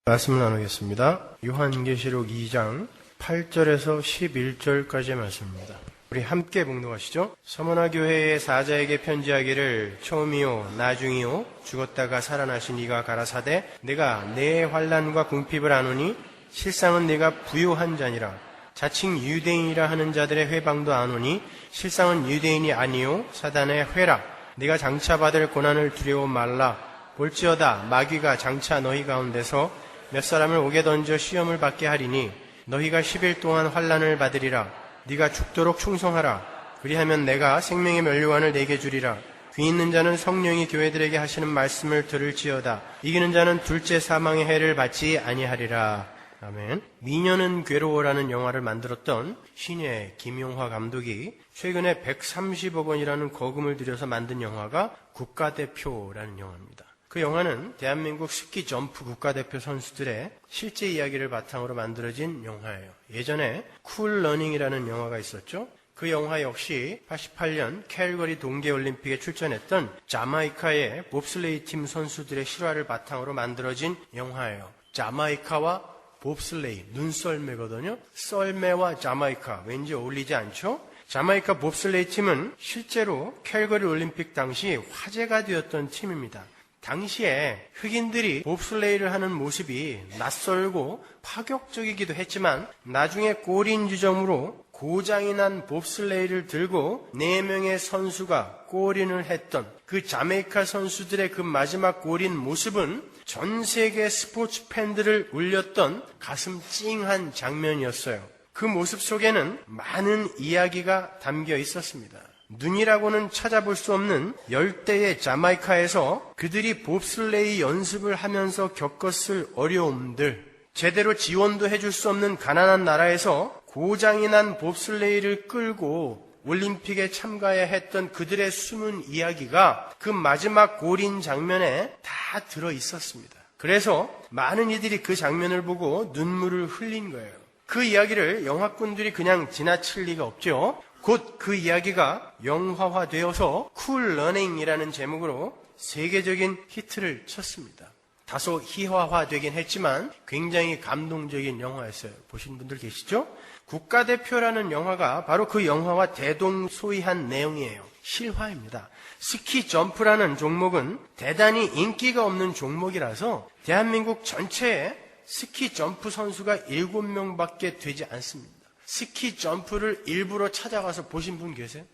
말씀을 나누겠습니다. 요한계시록 2장 8절에서 11절까지의 말씀입니다. 우리 함께 봉독하시죠. 서머나 교회의 사자에게 편지하기를 처음이요 나중이요 죽었다가 살아나신 이가 가라사대 내가 내 환난과 궁핍을 아노니 실상은 내가 부요한 자니라. 자칭 유대인이라 하는 자들의 회방도 아노니 실상은 유대인이 아니요 사단의 회라. 네가 장차 받을 고난을 두려워 말라. 볼지어다 마귀가 장차 너희 가운데서 몇 사람을 옥에 던져 시험을 받게 하리니 너희가 10일 동안 환난을 받으리라. 네가 죽도록 충성하라. 그리하면 내가 생명의 면류관을 내게 주리라. 귀 있는 자는 성령이 교회들에게 하시는 말씀을 들을지어다. 이기는 자는 둘째 사망의 해를 받지 아니하리라. 아멘. 미녀는 괴로워라는 영화를 만들었던 신예 김용화 감독이 최근에 130억 원이라는 거금을 들여서 만든 영화가 국가대표라는 영화입니다. 그 영화는 대한민국 스키 점프 국가대표 선수들의 실제 이야기를 바탕으로 만들어진 영화예요. 예전에 쿨 러닝이라는 영화가 있었죠. 그 영화 역시 88년 캘거리 동계올림픽에 출전했던 자마이카의 봅슬레이 팀 선수들의 실화를 바탕으로 만들어진 영화예요. 자마이카와 봅슬레이, 눈썰매거든요. 썰매와 자마이카, 왠지 어울리지 않죠? 자마이카 봅슬레이 팀은 실제로 캘거리 올림픽 당시 화제가 되었던 팀입니다. 당시에 흑인들이 봅슬레이를 하는 모습이 낯설고 파격적이기도 했지만 나중에 골인 지점으로 고장이 난 봅슬레이를 들고 4명의 선수가 골인을 했던 그 자메이카 선수들의 그 마지막 골인 모습은 전 세계 스포츠 팬들을 울렸던 가슴 찡한 장면이었어요. 그 모습 속에는 많은 이야기가 담겨 있었습니다. 눈이라고는 찾아볼 수 없는 열대의 자마이카에서 그들이 봅슬레이 연습을 하면서 겪었을 어려움들, 제대로 지원도 해줄 수 없는 가난한 나라에서 고장이 난 봅슬레이를 끌고 올림픽에 참가해야 했던 그들의 숨은 이야기가 그 마지막 골인 장면에 다 들어 있었습니다. 그래서 많은 이들이 그 장면을 보고 눈물을 흘린 거예요. 그 이야기를 영화꾼들이 그냥 지나칠 리가 없죠. 곧 그 이야기가 영화화되어서 쿨 러닝이라는 제목으로 세계적인 히트를 쳤습니다. 다소 희화화되긴 했지만 굉장히 감동적인 영화였어요. 보신 분들 계시죠? 국가대표라는 영화가 바로 그 영화와 대동소이한 내용이에요. 실화입니다. 스키 점프라는 종목은 대단히 인기가 없는 종목이라서 대한민국 전체에 스키 점프 선수가 7명밖에 되지 않습니다. 스키 점프를 일부러 찾아가서 보신 분 계세요?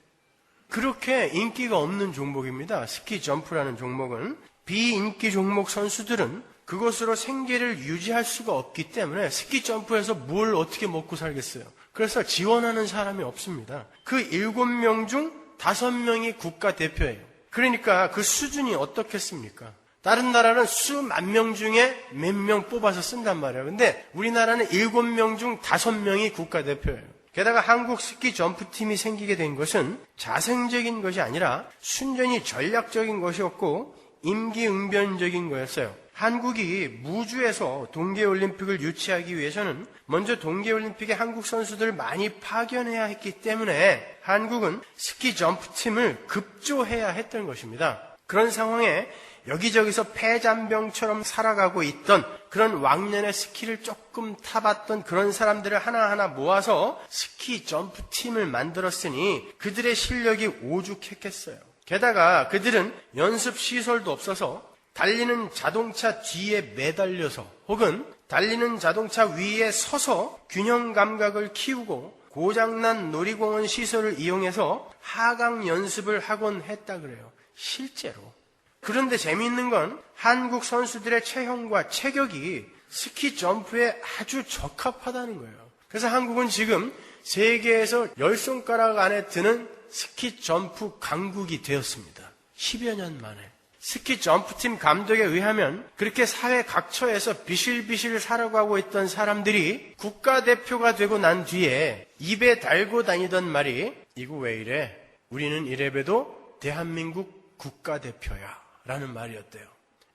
그렇게 인기가 없는 종목입니다. 스키 점프라는 종목은. 비인기 종목 선수들은 그것으로 생계를 유지할 수가 없기 때문에 스키 점프에서 뭘 어떻게 먹고 살겠어요. 그래서 지원하는 사람이 없습니다. 그 7명 중 5명이 국가대표예요. 그러니까 그 수준이 어떻겠습니까? 다른 나라는 수만 명 중에 몇 명 뽑아서 쓴단 말이에요. 근데 우리나라는 7명 중 5명이 국가대표예요. 게다가 한국 스키 점프팀이 생기게 된 것은 자생적인 것이 아니라 순전히 전략적인 것이었고 임기응변적인 거였어요. 한국이 무주에서 동계올림픽을 유치하기 위해서는 먼저 동계올림픽에 한국 선수들을 많이 파견해야 했기 때문에 한국은 스키 점프팀을 급조해야 했던 것입니다. 그런 상황에 여기저기서 폐잔병처럼 살아가고 있던 그런 왕년의 스키를 조금 타봤던 그런 사람들을 하나하나 모아서 스키 점프팀을 만들었으니 그들의 실력이 오죽했겠어요. 게다가 그들은 연습시설도 없어서 달리는 자동차 뒤에 매달려서 혹은 달리는 자동차 위에 서서 균형 감각을 키우고 고장난 놀이공원 시설을 이용해서 하강 연습을 하곤 했다 그래요. 실제로. 그런데 재미있는 건 한국 선수들의 체형과 체격이 스키 점프에 아주 적합하다는 거예요. 그래서 한국은 지금 세계에서 10손가락 안에 드는 스키 점프 강국이 되었습니다. 10여 년 만에. 스키 점프팀 감독에 의하면 그렇게 사회 각처에서 비실비실 살아가고 있던 사람들이 국가대표가 되고 난 뒤에 입에 달고 다니던 말이 이거 왜 이래? 우리는 이래봬도 대한민국 국가대표야. 라는 말이었대요.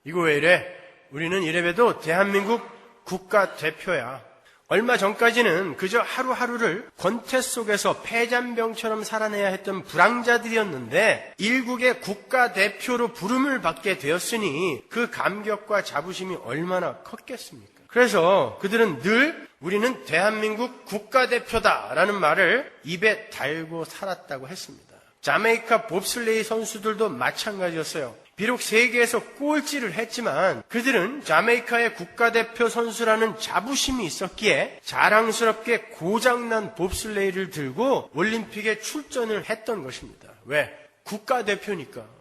이거 왜 이래? 우리는 이래봬도 대한민국 국가대표야. 얼마 전까지는 그저 하루하루를 권태 속에서 폐잔병처럼 살아내야 했던 불황자들이었는데 일국의 국가대표로 부름을 받게 되었으니 그 감격과 자부심이 얼마나 컸겠습니까? 그래서 그들은 늘 우리는 대한민국 국가대표다라는 말을 입에 달고 살았다고 했습니다. 자메이카 봅슬레이 선수들도 마찬가지였어요. 비록 세계에서 꼴찌를 했지만 그들은 자메이카의 국가대표 선수라는 자부심이 있었기에 자랑스럽게 고장난 봅슬레이를 들고 올림픽에 출전을 했던 것입니다. 왜? 국가대표니까.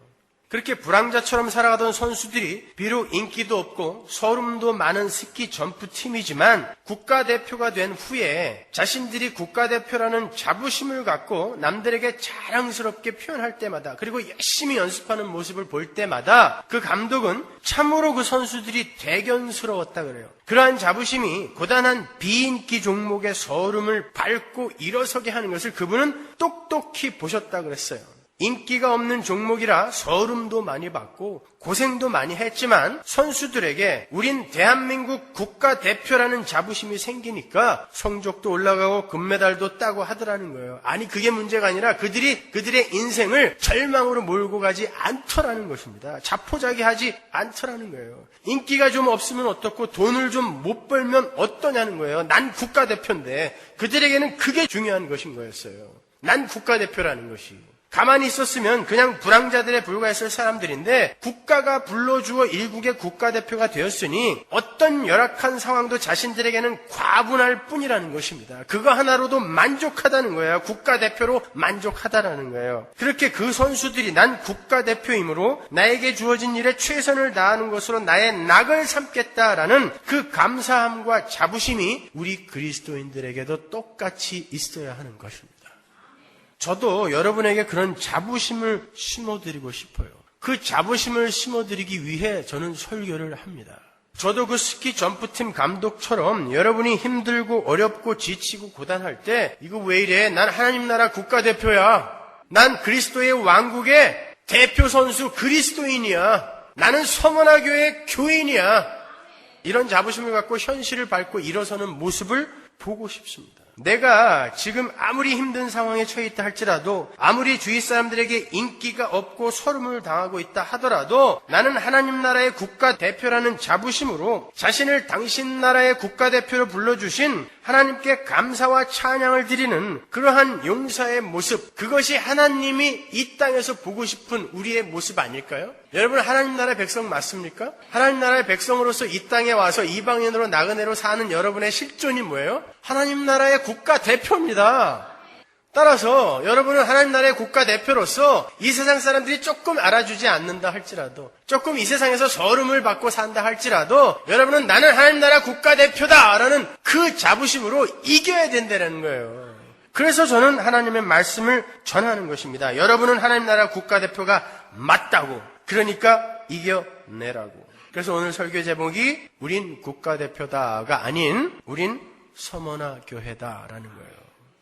그렇게 불황자처럼 살아가던 선수들이 비록 인기도 없고 서름도 많은 스키 점프 팀이지만 국가대표가 된 후에 자신들이 국가대표라는 자부심을 갖고 남들에게 자랑스럽게 표현할 때마다, 그리고 열심히 연습하는 모습을 볼 때마다 그 감독은 참으로 그 선수들이 대견스러웠다 그래요. 그러한 자부심이 고단한 비인기 종목의 서름을 밟고 일어서게 하는 것을 그분은 똑똑히 보셨다 그랬어요. 인기가 없는 종목이라 서름도 많이 받고 고생도 많이 했지만 선수들에게 우린 대한민국 국가대표라는 자부심이 생기니까 성적도 올라가고 금메달도 따고 하더라는 거예요. 아니, 그게 문제가 아니라 그들의 인생을 절망으로 몰고 가지 않더라는 것입니다. 자포자기하지 않더라는 거예요. 인기가 좀 없으면 어떻고 돈을 좀 못 벌면 어떠냐는 거예요. 난 국가대표인데 그들에게는 그게 중요한 것인 거였어요. 난 국가대표라는 것이. 가만히 있었으면 그냥 불황자들에 불과했을 사람들인데 국가가 불러주어 일국의 국가대표가 되었으니 어떤 열악한 상황도 자신들에게는 과분할 뿐이라는 것입니다. 그거 하나로도 만족하다는 거예요. 국가대표로 만족하다라는 거예요. 그렇게 그 선수들이 난 국가대표이므로 나에게 주어진 일에 최선을 다하는 것으로 나의 낙을 삼겠다라는 그 감사함과 자부심이 우리 그리스도인들에게도 똑같이 있어야 하는 것입니다. 저도 여러분에게 그런 자부심을 심어드리고 싶어요. 그 자부심을 심어드리기 위해 저는 설교를 합니다. 저도 그 스키 점프팀 감독처럼 여러분이 힘들고 어렵고 지치고 고단할 때 이거 왜 이래? 난 하나님 나라 국가대표야. 난 그리스도의 왕국의 대표 선수 그리스도인이야. 나는 서머나 교회 교인이야. 이런 자부심을 갖고 현실을 밟고 일어서는 모습을 보고 싶습니다. 내가 지금 아무리 힘든 상황에 처해 있다 할지라도, 아무리 주위 사람들에게 인기가 없고 서름을 당하고 있다 하더라도 나는 하나님 나라의 국가대표라는 자부심으로 자신을 당신 나라의 국가대표로 불러주신 하나님께 감사와 찬양을 드리는 그러한 용사의 모습, 그것이 하나님이 이 땅에서 보고 싶은 우리의 모습 아닐까요? 여러분, 하나님 나라의 백성 맞습니까? 하나님 나라의 백성으로서 이 땅에 와서 이방인으로 나그네로 사는 여러분의 실존이 뭐예요? 하나님 나라의 국가대표입니다. 따라서 여러분은 하나님 나라의 국가대표로서 이 세상 사람들이 조금 알아주지 않는다 할지라도, 조금 이 세상에서 서름을 받고 산다 할지라도 여러분은 나는 하나님 나라 국가대표다라는 그 자부심으로 이겨야 된다는 거예요. 그래서 저는 하나님의 말씀을 전하는 것입니다. 여러분은 하나님 나라 국가대표가 맞다고. 그러니까 이겨내라고. 그래서 오늘 설교 제목이 우린 국가대표다가 아닌 우린 서머나 교회다라는 거예요.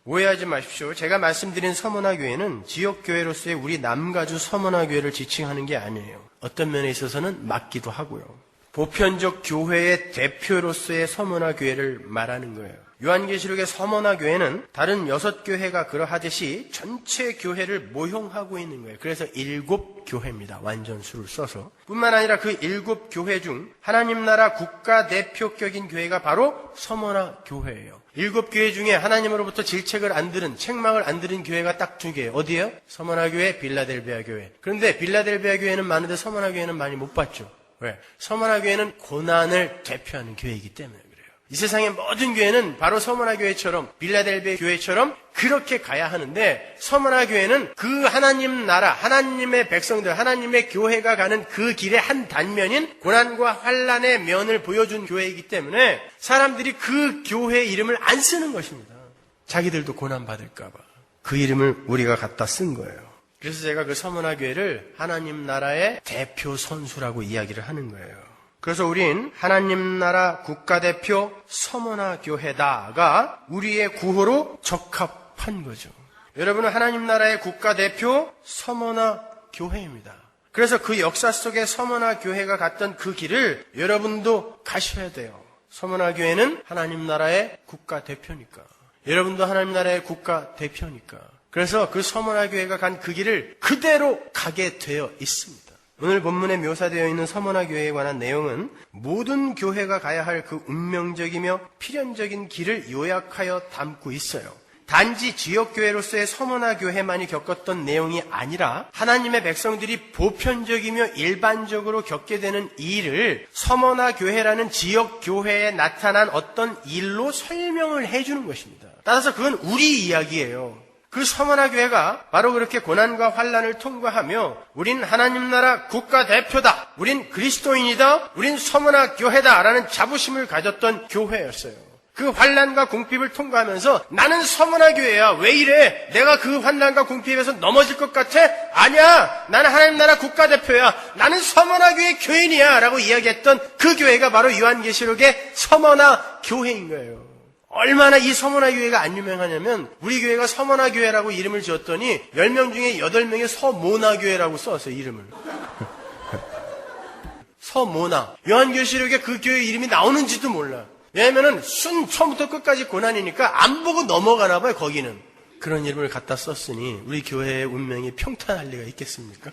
오해하지 마십시오. 제가 말씀드린 서머나 교회는 지역교회로서의 우리 남가주 서머나 교회를 지칭하는 게 아니에요. 어떤 면에 있어서는 맞기도 하고요. 보편적 교회의 대표로서의 서머나 교회를 말하는 거예요. 요한계시록의 서머나 교회는 다른 6교회가 그러하듯이 전체 교회를 모형하고 있는 거예요. 그래서 7교회입니다. 완전수를 써서. 뿐만 아니라 그 7교회 중 하나님 나라 국가대표격인 교회가 바로 서머나 교회예요. 7교회 중에 하나님으로부터 질책을 안 들은, 책망을 안 들은 교회가 딱 2개예요. 어디예요? 서머나 교회, 빌라델비아 교회. 그런데 빌라델비아 교회는 많은데 서머나 교회는 많이 못 봤죠. 왜? 서머나 교회는 고난을 대표하는 교회이기 때문에 그래요. 이 세상의 모든 교회는 바로 서머나 교회처럼, 빌라델비아 교회처럼 그렇게 가야 하는데, 서머나 교회는 그 하나님 나라, 하나님의 백성들, 하나님의 교회가 가는 그 길의 한 단면인 고난과 환난의 면을 보여준 교회이기 때문에 사람들이 그 교회의 이름을 안 쓰는 것입니다. 자기들도 고난받을까 봐. 그 이름을 우리가 갖다 쓴 거예요. 그래서 제가 그 서머나 교회를 하나님 나라의 대표 선수라고 이야기를 하는 거예요. 그래서 우린 하나님 나라 국가대표 서머나 교회다가 우리의 구호로 적합한 거죠. 여러분은 하나님 나라의 국가대표 서머나 교회입니다. 그래서 그 역사 속에 서머나 교회가 갔던 그 길을 여러분도 가셔야 돼요. 서머나 교회는 하나님 나라의 국가대표니까. 여러분도 하나님 나라의 국가대표니까. 그래서 그 서머나 교회가 간 그 길을 그대로 가게 되어 있습니다. 오늘 본문에 묘사되어 있는 서머나 교회에 관한 내용은 모든 교회가 가야 할 그 운명적이며 필연적인 길을 요약하여 담고 있어요. 단지 지역교회로서의 서머나 교회만이 겪었던 내용이 아니라 하나님의 백성들이 보편적이며 일반적으로 겪게 되는 이 일을 서머나 교회라는 지역교회에 나타난 어떤 일로 설명을 해주는 것입니다. 따라서 그건 우리 이야기예요. 그 서머나 교회가 바로 그렇게 고난과 환난을 통과하며 우린 하나님 나라 국가대표다, 우린 그리스도인이다, 우린 서머나 교회다 라는 자부심을 가졌던 교회였어요. 그 환난과 궁핍을 통과하면서 나는 서머나 교회야. 왜 이래? 내가 그 환난과 궁핍에서 넘어질 것 같아? 아니야. 나는 하나님 나라 국가대표야. 나는 서머나 교회 교인이야 라고 이야기했던 그 교회가 바로 요한계시록의 서머나 교회인 거예요. 얼마나 이 서머나 교회가 안 유명하냐면 우리 교회가 서머나 교회라고 이름을 지었더니 10명 중에 8명이 서모나 교회라고 썼어요. 이름을. 서모나. 요한계시록에 그 교회 이름이 나오는지도 몰라. 왜냐면은 처음부터 끝까지 고난이니까 안 보고 넘어가나 봐요. 거기는. 그런 이름을 갖다 썼으니 우리 교회의 운명이 평탄할 리가 있겠습니까?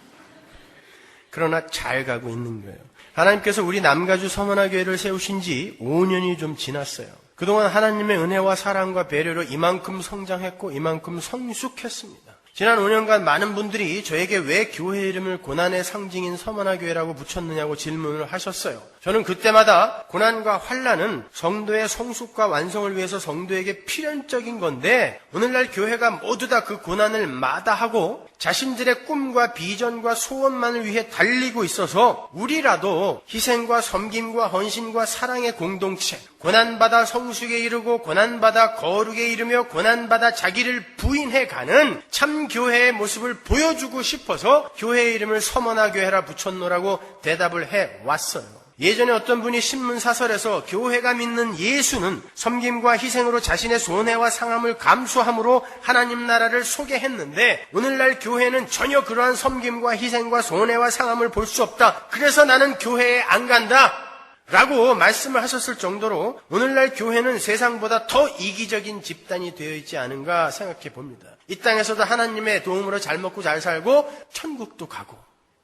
그러나 잘 가고 있는 거예요. 하나님께서 우리 남가주 서머나 교회를 세우신 지 5년이 좀 지났어요. 그동안 하나님의 은혜와 사랑과 배려로 이만큼 성장했고 이만큼 성숙했습니다. 지난 5년간 많은 분들이 저에게 왜 교회 이름을 고난의 상징인 서머나 교회라고 붙였느냐고 질문을 하셨어요. 저는 그때마다 고난과 환난은 성도의 성숙과 완성을 위해서 성도에게 필연적인 건데 오늘날 교회가 모두 다 그 고난을 마다하고 자신들의 꿈과 비전과 소원만을 위해 달리고 있어서 우리라도 희생과 섬김과 헌신과 사랑의 공동체, 고난받아 성숙에 이르고 고난받아 거룩에 이르며 고난받아 자기를 부인해가는 참 교회의 모습을 보여주고 싶어서 교회의 이름을 서머나 교회라 붙였노라고 대답을 해왔어요. 예전에 어떤 분이 신문사설에서 교회가 믿는 예수는 섬김과 희생으로 자신의 손해와 상함을 감수함으로 하나님 나라를 소개했는데 오늘날 교회는 전혀 그러한 섬김과 희생과 손해와 상함을 볼 수 없다. 그래서 나는 교회에 안 간다. 라고 말씀을 하셨을 정도로 오늘날 교회는 세상보다 더 이기적인 집단이 되어 있지 않은가 생각해 봅니다. 이 땅에서도 하나님의 도움으로 잘 먹고 잘 살고 천국도 가고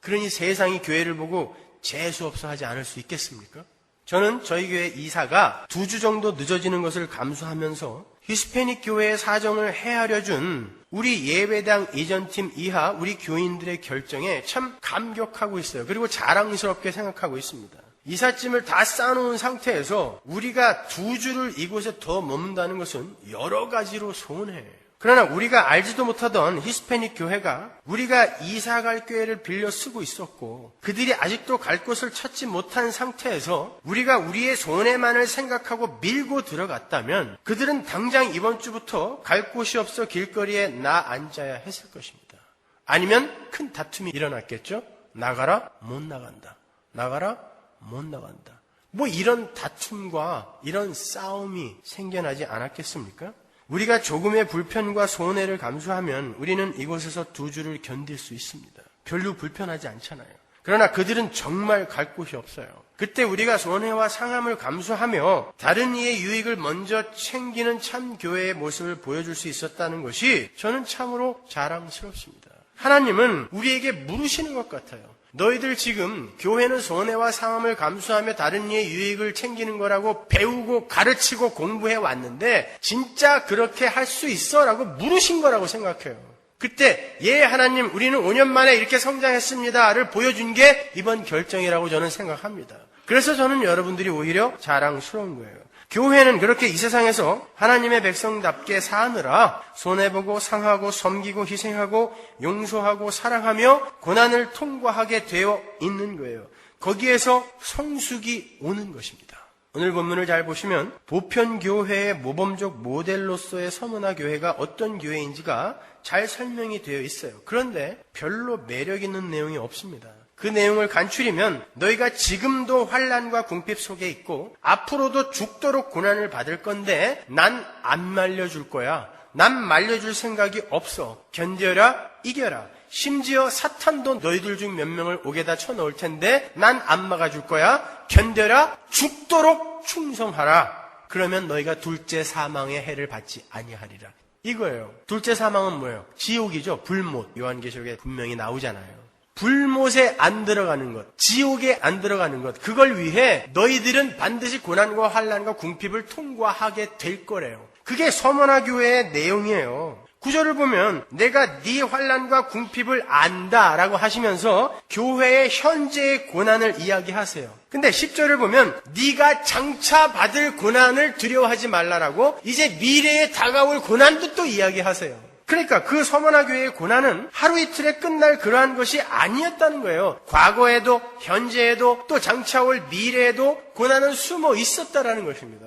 그러니 세상이 교회를 보고 재수없어 하지 않을 수 있겠습니까? 저는 저희 교회 이사가 2주 정도 늦어지는 것을 감수하면서 히스패닉 교회의 사정을 헤아려 준 우리 예배당 이전팀 이하 우리 교인들의 결정에 참 감격하고 있어요. 그리고 자랑스럽게 생각하고 있습니다. 이삿짐을 다 쌓아놓은 상태에서 우리가 2주를 이곳에 더 머문다는 것은 여러 가지로 손해예요. 그러나 우리가 알지도 못하던 히스패닉 교회가 우리가 이사갈 교회를 빌려 쓰고 있었고 그들이 아직도 갈 곳을 찾지 못한 상태에서 우리가 우리의 손해만을 생각하고 밀고 들어갔다면 그들은 당장 이번 주부터 갈 곳이 없어 길거리에 나 앉아야 했을 것입니다. 아니면 큰 다툼이 일어났겠죠. 나가라 못 나간다. 나가라 못 나간다. 뭐 이런 다툼과 이런 싸움이 생겨나지 않았겠습니까? 우리가 조금의 불편과 손해를 감수하면 우리는 이곳에서 2주를 견딜 수 있습니다. 별로 불편하지 않잖아요. 그러나 그들은 정말 갈 곳이 없어요. 그때 우리가 손해와 상함을 감수하며 다른 이의 유익을 먼저 챙기는 참 교회의 모습을 보여줄 수 있었다는 것이 저는 참으로 자랑스럽습니다. 하나님은 우리에게 물으시는 것 같아요. 너희들 지금 교회는 손해와 상함을 감수하며 다른 이의 유익을 챙기는 거라고 배우고 가르치고 공부해 왔는데 진짜 그렇게 할 수 있어? 라고 물으신 거라고 생각해요. 그때 예 하나님 우리는 5년 만에 이렇게 성장했습니다를 보여준 게 이번 결정이라고 저는 생각합니다. 그래서 저는 여러분들이 오히려 자랑스러운 거예요. 교회는 그렇게 이 세상에서 하나님의 백성답게 사느라 손해보고 상하고 섬기고 희생하고 용서하고 사랑하며 고난을 통과하게 되어 있는 거예요. 거기에서 성숙이 오는 것입니다. 오늘 본문을 잘 보시면 보편교회의 모범적 모델로서의 서머나 교회가 어떤 교회인지가 잘 설명이 되어 있어요. 그런데 별로 매력 있는 내용이 없습니다. 그 내용을 간추리면 너희가 지금도 환난과 궁핍 속에 있고 앞으로도 죽도록 고난을 받을 건데 난 안 말려줄 거야. 난 말려줄 생각이 없어. 견뎌라, 이겨라. 심지어 사탄도 너희들 중 몇 명을 옥에다 쳐넣을 텐데 난 안 막아줄 거야. 견뎌라, 죽도록 충성하라. 그러면 너희가 둘째 사망의 해를 받지 아니하리라. 이거예요. 둘째 사망은 뭐예요? 지옥이죠. 불못. 요한계시록에 분명히 나오잖아요. 불못에 안 들어가는 것, 지옥에 안 들어가는 것, 그걸 위해 너희들은 반드시 고난과 환난과 궁핍을 통과하게 될 거래요. 그게 서머나 교회의 내용이에요. 구절을 보면 내가 네 환난과 궁핍을 안다라고 하시면서 교회의 현재의 고난을 이야기하세요. 근데 10절을 보면 네가 장차 받을 고난을 두려워하지 말라라고 이제 미래에 다가올 고난도 또 이야기하세요. 그러니까 그 서머나 교회의 고난은 하루 이틀에 끝날 그러한 것이 아니었다는 거예요. 과거에도 현재에도 또 장차 올 미래에도 고난은 숨어 있었다라는 것입니다.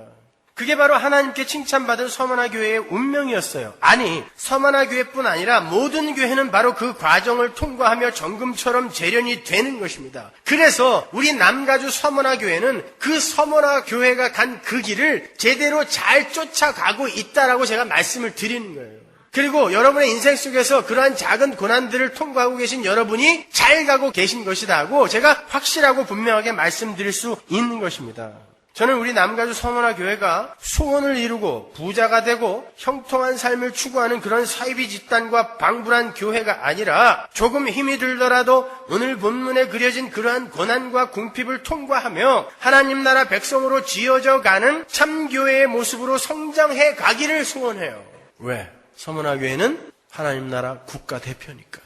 그게 바로 하나님께 칭찬받은 서머나 교회의 운명이었어요. 아니, 서머나 교회뿐 아니라 모든 교회는 바로 그 과정을 통과하며 정금처럼 재련이 되는 것입니다. 그래서 우리 남가주 서머나 교회는 그 서머나 교회가 간 그 길을 제대로 잘 쫓아가고 있다라고 제가 말씀을 드리는 거예요. 그리고 여러분의 인생 속에서 그러한 작은 고난들을 통과하고 계신 여러분이 잘 가고 계신 것이다 하고 제가 확실하고 분명하게 말씀드릴 수 있는 것입니다. 저는 우리 남가주 서머나 교회가 소원을 이루고 부자가 되고 형통한 삶을 추구하는 그런 사이비 집단과 방불한 교회가 아니라 조금 힘이 들더라도 오늘 본문에 그려진 그러한 고난과 궁핍을 통과하며 하나님 나라 백성으로 지어져 가는 참교회의 모습으로 성장해 가기를 소원해요. 왜? 서머나 교회는 하나님 나라 국가대표니까.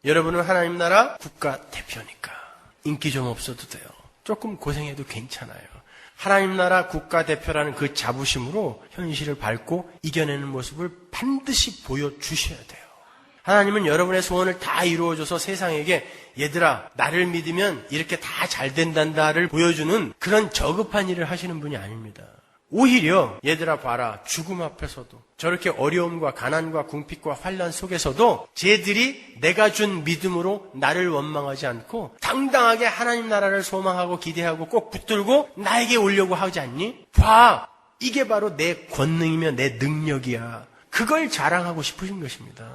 여러분은 하나님 나라 국가대표니까. 인기 좀 없어도 돼요. 조금 고생해도 괜찮아요. 하나님 나라 국가대표라는 그 자부심으로 현실을 밟고 이겨내는 모습을 반드시 보여주셔야 돼요. 하나님은 여러분의 소원을 다 이루어줘서 세상에게 얘들아 나를 믿으면 이렇게 다 잘 된단다를 보여주는 그런 저급한 일을 하시는 분이 아닙니다. 오히려 얘들아 봐라 죽음 앞에서도 저렇게 어려움과 가난과 궁핍과 환난 속에서도 쟤들이 내가 준 믿음으로 나를 원망하지 않고 당당하게 하나님 나라를 소망하고 기대하고 꼭 붙들고 나에게 오려고 하지 않니? 봐! 이게 바로 내 권능이며 내 능력이야. 그걸 자랑하고 싶으신 것입니다.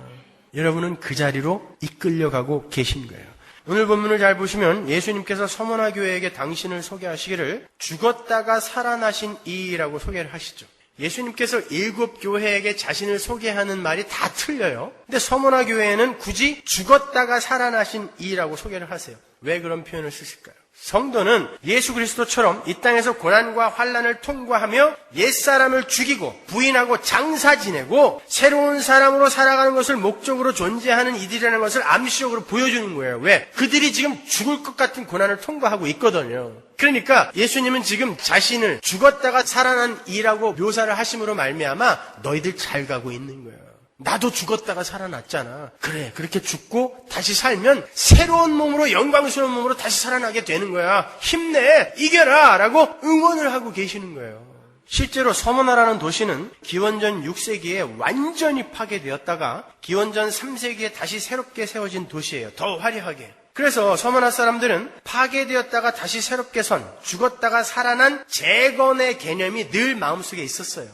여러분은 그 자리로 이끌려가고 계신 거예요. 오늘 본문을 잘 보시면 예수님께서 서머나 교회에게 당신을 소개하시기를 죽었다가 살아나신 이라고 소개를 하시죠. 예수님께서 7교회에게 자신을 소개하는 말이 다 틀려요. 근데 서머나 교회에는 굳이 죽었다가 살아나신 이라고 소개를 하세요. 왜 그런 표현을 쓰실까요? 성도는 예수 그리스도처럼 이 땅에서 고난과 환난을 통과하며 옛사람을 죽이고 부인하고 장사 지내고 새로운 사람으로 살아가는 것을 목적으로 존재하는 이들이라는 것을 암시적으로 보여주는 거예요. 왜? 그들이 지금 죽을 것 같은 고난을 통과하고 있거든요. 그러니까 예수님은 지금 자신을 죽었다가 살아난 이라고 묘사를 하심으로 말미암아 너희들 잘 가고 있는 거예요. 나도 죽었다가 살아났잖아. 그래, 그렇게 죽고 다시 살면 새로운 몸으로 영광스러운 몸으로 다시 살아나게 되는 거야. 힘내, 이겨라 라고 응원을 하고 계시는 거예요. 실제로 서머나라는 도시는 기원전 6세기에 완전히 파괴되었다가 기원전 3세기에 다시 새롭게 세워진 도시예요. 더 화려하게. 그래서 서머나 사람들은 파괴되었다가 다시 새롭게 선, 죽었다가 살아난 재건의 개념이 늘 마음속에 있었어요.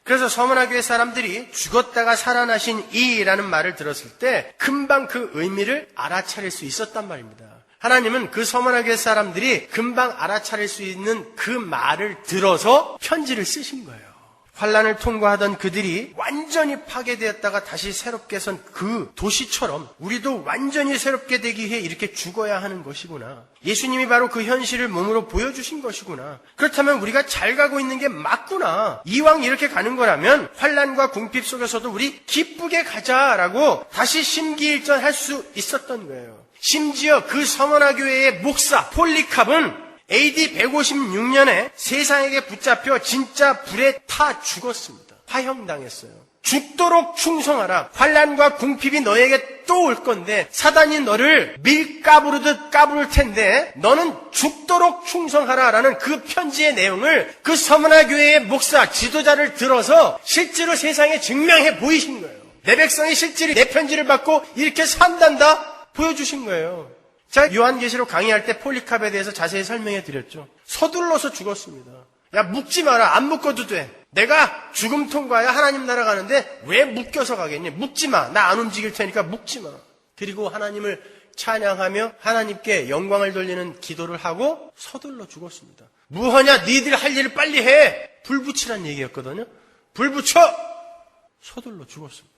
그래서 서머나 교회 사람들이 죽었다가 살아나신 이라는 말을 들었을 때 금방 그 의미를 알아차릴 수 있었단 말입니다. 하나님은 그 서머나 교회 사람들이 금방 알아차릴 수 있는 그 말을 들어서 편지를 쓰신 거예요. 환난을 통과하던 그들이 완전히 파괴되었다가 다시 새롭게 선 그 도시처럼 우리도 완전히 새롭게 되기 위해 이렇게 죽어야 하는 것이구나. 예수님이 바로 그 현실을 몸으로 보여주신 것이구나. 그렇다면 우리가 잘 가고 있는 게 맞구나. 이왕 이렇게 가는 거라면 환난과 궁핍 속에서도 우리 기쁘게 가자라고 다시 심기일전할 수 있었던 거예요. 심지어 그 서머나 교회의 목사 폴리캅은 AD 156년에 세상에게 붙잡혀 진짜 불에 타 죽었습니다. 화형당했어요. 죽도록 충성하라. 환난과 궁핍이 너에게 또 올 건데 사단이 너를 밀가부르듯 까부를 텐데 너는 죽도록 충성하라라는 그 편지의 내용을 그 서머나 교회의 목사 지도자를 들어서 실제로 세상에 증명해 보이신 거예요. 내 백성이 실제로 내 편지를 받고 이렇게 산단다 보여주신 거예요. 자, 요한계시록 강의할 때 폴리캅에 대해서 자세히 설명해 드렸죠. 서둘러서 죽었습니다. 야, 묵지 마라. 안 묵어도 돼. 내가 죽음 통과야 하나님 나라 가는데 왜 묶여서 가겠니? 묵지 마. 나 안 움직일 테니까 묵지 마. 그리고 하나님을 찬양하며 하나님께 영광을 돌리는 기도를 하고 서둘러 죽었습니다. 뭐하냐? 니들 할 일을 빨리 해. 불 붙이란 얘기였거든요. 불 붙여! 서둘러 죽었습니다.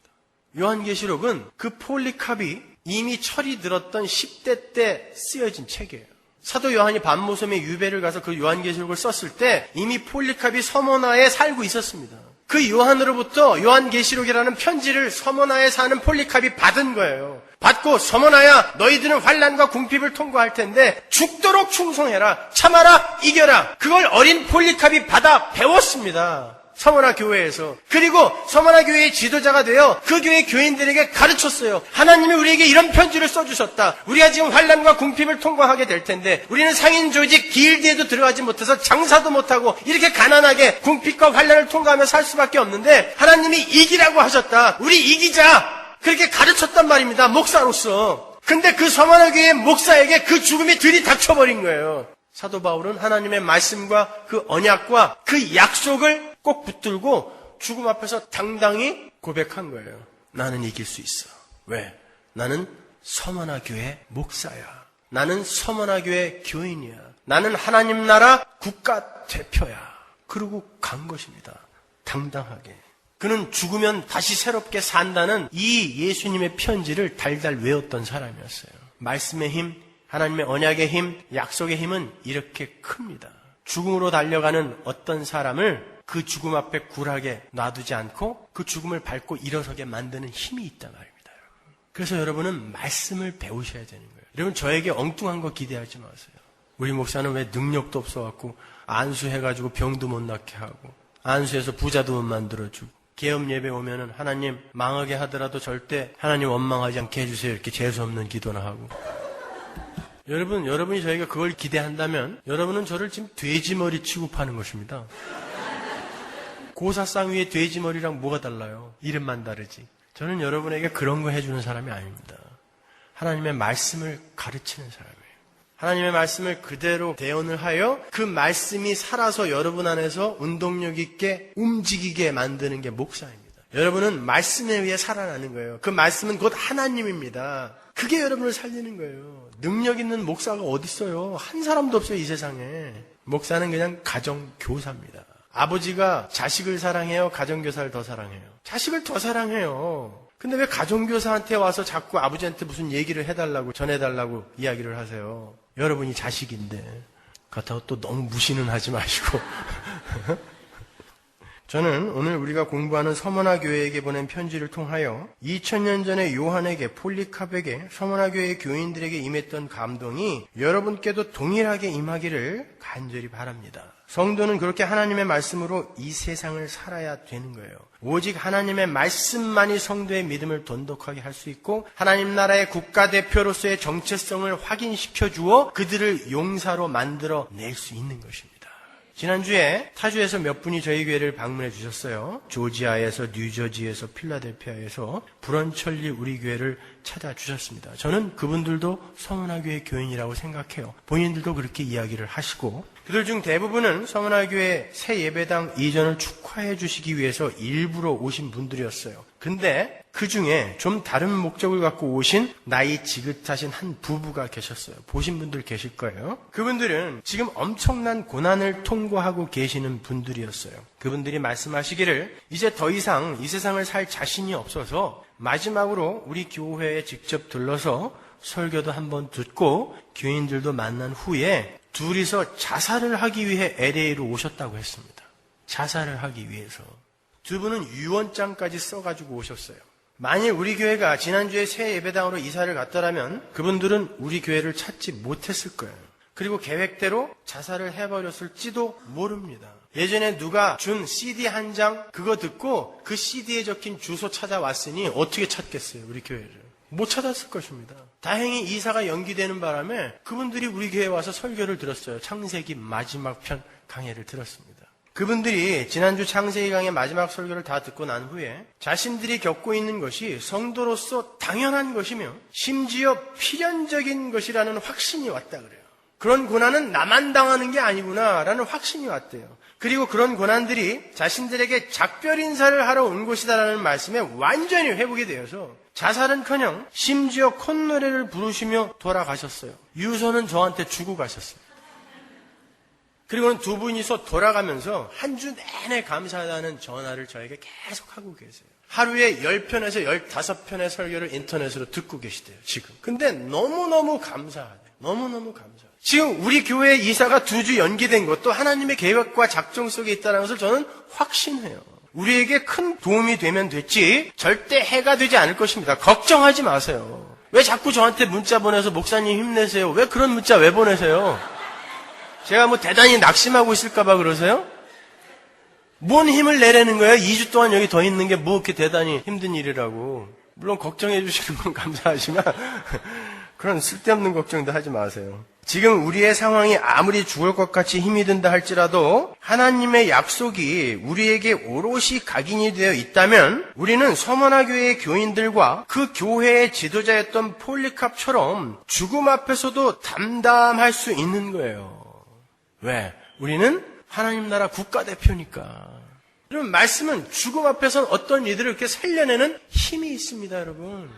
요한계시록은 그 폴리캅이 이미 철이 들었던 10대 때 쓰여진 책이에요. 사도 요한이 반모섬에 유배를 가서 그 요한계시록을 썼을 때 이미 폴리카비 서머나에 살고 있었습니다. 그 요한으로부터 요한계시록이라는 편지를 서머나에 사는 폴리카비 받은 거예요. 받고 서머나야 너희들은 환난과 궁핍을 통과할 텐데 죽도록 충성해라. 참아라. 이겨라. 그걸 어린 폴리카비 받아 배웠습니다. 서머나 교회에서. 그리고 서머나 교회의 지도자가 되어 그 교회 교인들에게 가르쳤어요. 하나님이 우리에게 이런 편지를 써주셨다. 우리가 지금 환난과 궁핍을 통과하게 될 텐데 우리는 상인 조직 길드에도 들어가지 못해서 장사도 못하고 이렇게 가난하게 궁핍과 환난을 통과하며 살 수밖에 없는데 하나님이 이기라고 하셨다. 우리 이기자. 그렇게 가르쳤단 말입니다. 목사로서. 근데 그 서머나 교회의 목사에게 그 죽음이 들이닥쳐버린 거예요. 사도 바울은 하나님의 말씀과 그 언약과 그 약속을 꼭 붙들고 죽음 앞에서 당당히 고백한 거예요. 나는 이길 수 있어. 왜? 나는 서머나 교회 목사야. 나는 서머나 교회 교인이야. 나는 하나님 나라 국가 대표야. 그러고 간 것입니다. 당당하게. 그는 죽으면 다시 새롭게 산다는 이 예수님의 편지를 달달 외웠던 사람이었어요. 말씀의 힘, 하나님의 언약의 힘, 약속의 힘은 이렇게 큽니다. 죽음으로 달려가는 어떤 사람을 그 죽음 앞에 굴하게 놔두지 않고 그 죽음을 밟고 일어서게 만드는 힘이 있단 말입니다. 그래서 여러분은 말씀을 배우셔야 되는 거예요. 여러분 저에게 엉뚱한 거 기대하지 마세요. 우리 목사는 왜 능력도 없어갖고 안수해가지고 병도 못 낫게 하고 안수해서 부자도 못 만들어주고 계엄 예배 오면은 하나님 망하게 하더라도 절대 하나님 원망하지 않게 해주세요. 이렇게 재수없는 기도나 하고. 여러분이 저희가 그걸 기대한다면 여러분은 저를 지금 돼지머리 취급하는 것입니다. 고사상 위에 돼지머리랑 뭐가 달라요? 이름만 다르지. 저는 여러분에게 그런 거 해주는 사람이 아닙니다. 하나님의 말씀을 가르치는 사람이에요. 하나님의 말씀을 그대로 대언을 하여 그 말씀이 살아서 여러분 안에서 운동력 있게 움직이게 만드는 게 목사입니다. 여러분은 말씀에 의해 살아나는 거예요. 그 말씀은 곧 하나님입니다. 그게 여러분을 살리는 거예요. 능력 있는 목사가 어디 있어요? 한 사람도 없어요, 이 세상에. 목사는 그냥 가정교사입니다. 아버지가 자식을 사랑해요? 가정교사를 더 사랑해요? 자식을 더 사랑해요. 근데 왜 가정교사한테 와서 자꾸 아버지한테 무슨 얘기를 해달라고 전해달라고 이야기를 하세요? 여러분이 자식인데. 그렇다고 또 너무 무시는 하지 마시고. 저는 오늘 우리가 공부하는 서머나 교회에게 보낸 편지를 통하여 2000년 전에 요한에게 폴리캅에게 서머나 교회 교인들에게 임했던 감동이 여러분께도 동일하게 임하기를 간절히 바랍니다. 성도는 그렇게 하나님의 말씀으로 이 세상을 살아야 되는 거예요. 오직 하나님의 말씀만이 성도의 믿음을 돈독하게 할 수 있고 하나님 나라의 국가대표로서의 정체성을 확인시켜 주어 그들을 용사로 만들어 낼 수 있는 것입니다. 지난주에 타주에서 몇 분이 저희 교회를 방문해 주셨어요. 조지아에서, 뉴저지에서, 필라델피아에서 불원천리 우리 교회를 찾아주셨습니다. 저는 그분들도 서머나교회 교인이라고 생각해요. 본인들도 그렇게 이야기를 하시고 그들 중 대부분은 서머나교회 새 예배당 이전을 축하해 주시기 위해서 일부러 오신 분들이었어요. 근데 그 중에 좀 다른 목적을 갖고 오신 나이 지긋하신 한 부부가 계셨어요. 보신 분들 계실 거예요. 그분들은 지금 엄청난 고난을 통과하고 계시는 분들이었어요. 그분들이 말씀하시기를 이제 더 이상 이 세상을 살 자신이 없어서 마지막으로 우리 교회에 직접 들러서 설교도 한번 듣고 교인들도 만난 후에 둘이서 자살을 하기 위해 LA로 오셨다고 했습니다. 자살을 하기 위해서. 두 분은 유언장까지 써가지고 오셨어요. 만일 우리 교회가 지난주에 새 예배당으로 이사를 갔더라면 그분들은 우리 교회를 찾지 못했을 거예요. 그리고 계획대로 자살을 해버렸을지도 모릅니다. 예전에 누가 준 CD 한 장 그거 듣고 그 CD에 적힌 주소 찾아왔으니 어떻게 찾겠어요, 우리 교회를. 못 찾았을 것입니다. 다행히 이사가 연기되는 바람에 그분들이 우리 교회에 와서 설교를 들었어요. 창세기 마지막 편 강해를 들었습니다. 그분들이 지난주 창세기 강의 마지막 설교를 다 듣고 난 후에 자신들이 겪고 있는 것이 성도로서 당연한 것이며 심지어 필연적인 것이라는 확신이 왔다 그래요. 그런 고난은 나만 당하는 게 아니구나라는 확신이 왔대요. 그리고 그런 고난들이 자신들에게 작별 인사를 하러 온 곳이다라는 말씀에 완전히 회복이 되어서 자살은커녕 심지어 콧노래를 부르시며 돌아가셨어요. 유서는 저한테 주고 가셨어요. 그리고는 두 분이서 돌아가면서 한 주 내내 감사하다는 전화를 저에게 계속 하고 계세요. 하루에 10편에서 15편의 설교를 인터넷으로 듣고 계시대요, 지금. 근데 너무너무 감사하대요. 너무너무 감사해요. 지금 우리 교회 이사가 2주 연기된 것도 하나님의 계획과 작정 속에 있다는 것을 저는 확신해요. 우리에게 큰 도움이 되면 됐지 절대 해가 되지 않을 것입니다. 걱정하지 마세요. 왜 자꾸 저한테 문자 보내서 목사님 힘내세요? 왜 그런 문자 왜 보내세요? 제가 뭐 대단히 낙심하고 있을까 봐 그러세요? 뭔 힘을 내라는 거예요? 2주 동안 여기 더 있는 게 뭐 그렇게 대단히 힘든 일이라고. 물론 걱정해 주시는 건 감사하지만 그런 쓸데없는 걱정도 하지 마세요. 지금 우리의 상황이 아무리 죽을 것 같이 힘이 든다 할지라도 하나님의 약속이 우리에게 오롯이 각인이 되어 있다면 우리는 서머나 교회의 교인들과 그 교회의 지도자였던 폴리캅처럼 죽음 앞에서도 담담할 수 있는 거예요. 왜? 우리는 하나님 나라 국가대표니까. 여러분, 말씀은 죽음 앞에서는 어떤 이들을 이렇게 살려내는 힘이 있습니다, 여러분.